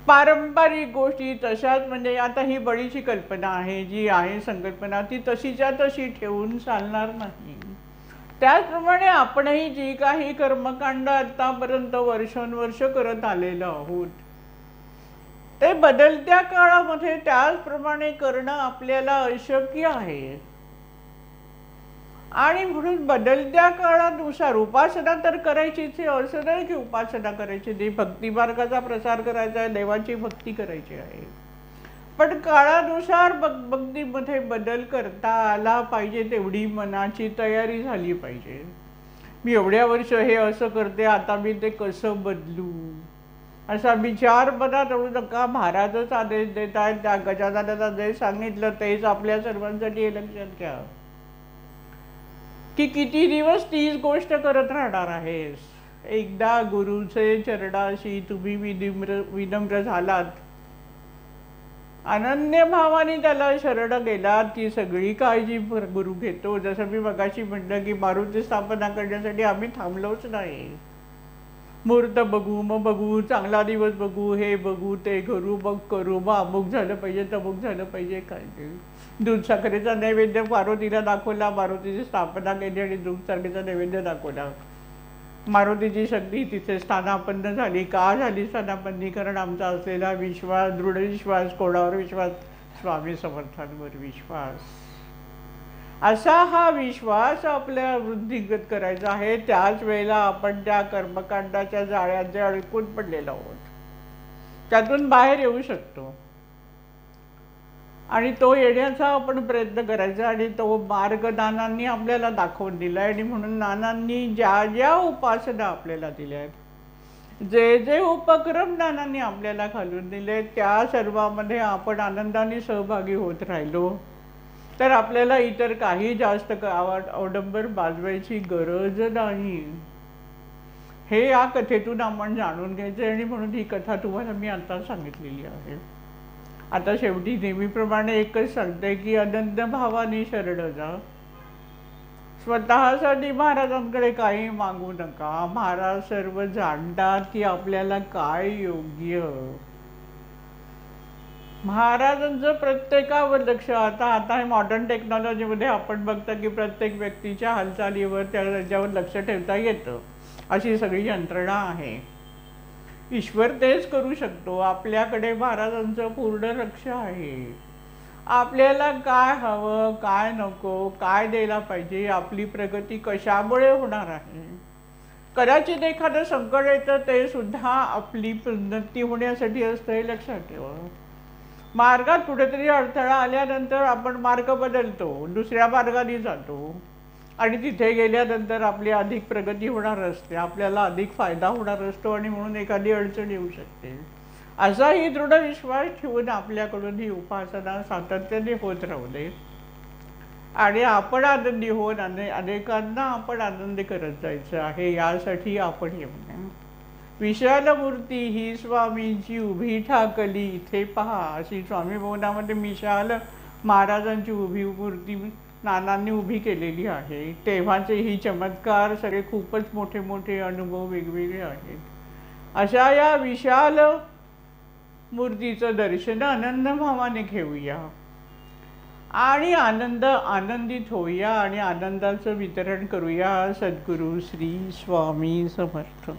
पारंपरिक गोष्टी तशाच, म्हणजे आता ही बळीची कल्पना आहे, जी आहे संकल्पना ती तशीच्या तशी ठेवून चालणार नाही. त्याचप्रमाणे आपणही जी काही कर्मकांड आतापर्यंत वर्षानुवर्ष करत आलेलो आहोत ते बदलत्या काळामध्ये त्याचप्रमाणे करणं आपल्याला अशक्य आहे. आणि म्हणून बदलत्या काळानुसार उपासना तर करायचीच आहे, असं नाही की उपासना करायची नाही, भक्ती मार्गाचा प्रसार करायचा आहे, देवाची भक्ती करायची आहे, पण काळानुसार भक्तीमध्ये बदल करता आला पाहिजे, तेवढी मनाची तयारी झाली पाहिजे. मी एवढ्या वर्ष हे असं करते, आता मी ते कसं बदलू असा विचार मनात आणू नका. महाराजच आदेश देत आहेत, त्या गजाननाचा जे सांगितलं तेच आपल्या सर्वांसाठी हे लक्षात घ्या की किती दिवस तीच गोष्ट करत राहणार आहेस. एकदा गुरुचे चरणाशी तुम्ही विनम्र झालात, अनन्य भावाने त्याला शरण गेलात की सगळी काळजी गुरु घेतो. जसं मी मगाशी म्हटलं की मारुती स्थापना करण्यासाठी आम्ही थांबलोच नाही. मुहूर्त बघू, मग बघू, चांगला दिवस बघू, हे बघू, ते करू, मग करू, मग अमुक झालं पाहिजे, तमुक झालं पाहिजे. काय दूध साखरेचा नैवेद्य मारुतीला दाखवला, मारुतीची स्थापना केली आणि दूध साखरेचा नैवेद्य दाखवला. मारुतीची शक्ती तिथे स्थानापन्न झाली. का झाली स्थानापन्नी? कारण आमचा असलेला विश्वास, दृढ विश्वास. कोणावर विश्वास? स्वामी समर्थांवर विश्वास. असा हा विश्वास आपल्या वृद्धिंगत करायचा आहे. त्याच वेळेला आपण त्या कर्मकांडाच्या जाळ्यात जे अडकून पडलेलो आहोत त्यातून बाहेर येऊ शकतो आणि तो येण्याचा आपण प्रयत्न करायचा. आणि तो मार्ग नानांनी आपल्याला दाखवून दिलाय. आणि म्हणून नानांनी ज्या ज्या उपासना आपल्याला दिल्या आहेत, जे जे उपक्रम नानांनी आपल्याला घालून दिले, त्या सर्वांमध्ये आपण आनंदाने सहभागी होत राहिलो तर आपल्याला इतर काही जास्त अवडंबर बाजवायची गरज नाही. हे या कथेतून आपण जाणून घ्यायचं. आणि म्हणून ही कथा तुम्हाला मी आता सांगितलेली आहे. आता शेवटी नेहमीप्रमाणे एकच सांगते की अनंत भावाने शरण जा. स्वतःसाठी महाराजांकडे काही मागू नका. महाराज सर्व जाणतात की आपल्याला काय योग्य. महाराजांचं प्रत्येकावर लक्ष. आता मॉडर्न टेक्नॉलॉजीमध्ये आपण बघता की प्रत्येक व्यक्तीच्या हालचालीवर त्याच्यावर लक्ष ठेवता येतं, अशी सगळी यंत्रणा आहे. ईश्वर तेच करू शकतो. आपल्याकडे महाराजांचं पूर्ण लक्ष आहे. आपल्याला काय हवं, काय नको, काय द्यायला पाहिजे, आपली प्रगती कशामुळे होणार आहे. कदाचित एखादं संकट येतं ते सुद्धा आपली उन्नती होण्यासाठी असतं, हे लक्षात ठेवा. मार्गात कुठेतरी अडथळा आल्यानंतर आपण मार्ग बदलतो, दुसऱ्या मार्गाने जातो आणि तिथे गेल्यानंतर आपली अधिक प्रगती होणार असते, आपल्याला अधिक फायदा होणार असतो आणि म्हणून एखादी अडचण येऊ शकते. असाही दृढ विश्वास ठेवून आपल्याकडून ही उपासना सातत्याने होत राहू दे आणि आपण आनंदी होऊन अनेकांना आपण आनंदी करत जायचं आहे. यासाठी आपण येऊ. विशाल मूर्ती ही स्वामींची उभी ठाकली इथे पहा, अशी स्वामी भवनामध्ये विशाल महाराजांची उभी मूर्ती नानांनी उभी केलेली आहे. तेव्हाचे ही चमत्कार सगळे खूपच मोठे मोठे अनुभव वेगवेगळे आहेत. अशा या विशाल मूर्तीचं दर्शन आनंद भावाने घेऊया आणि आनंदित होऊया आणि आनंदाचं वितरण करूया. सद्गुरू श्री स्वामी समर्थ.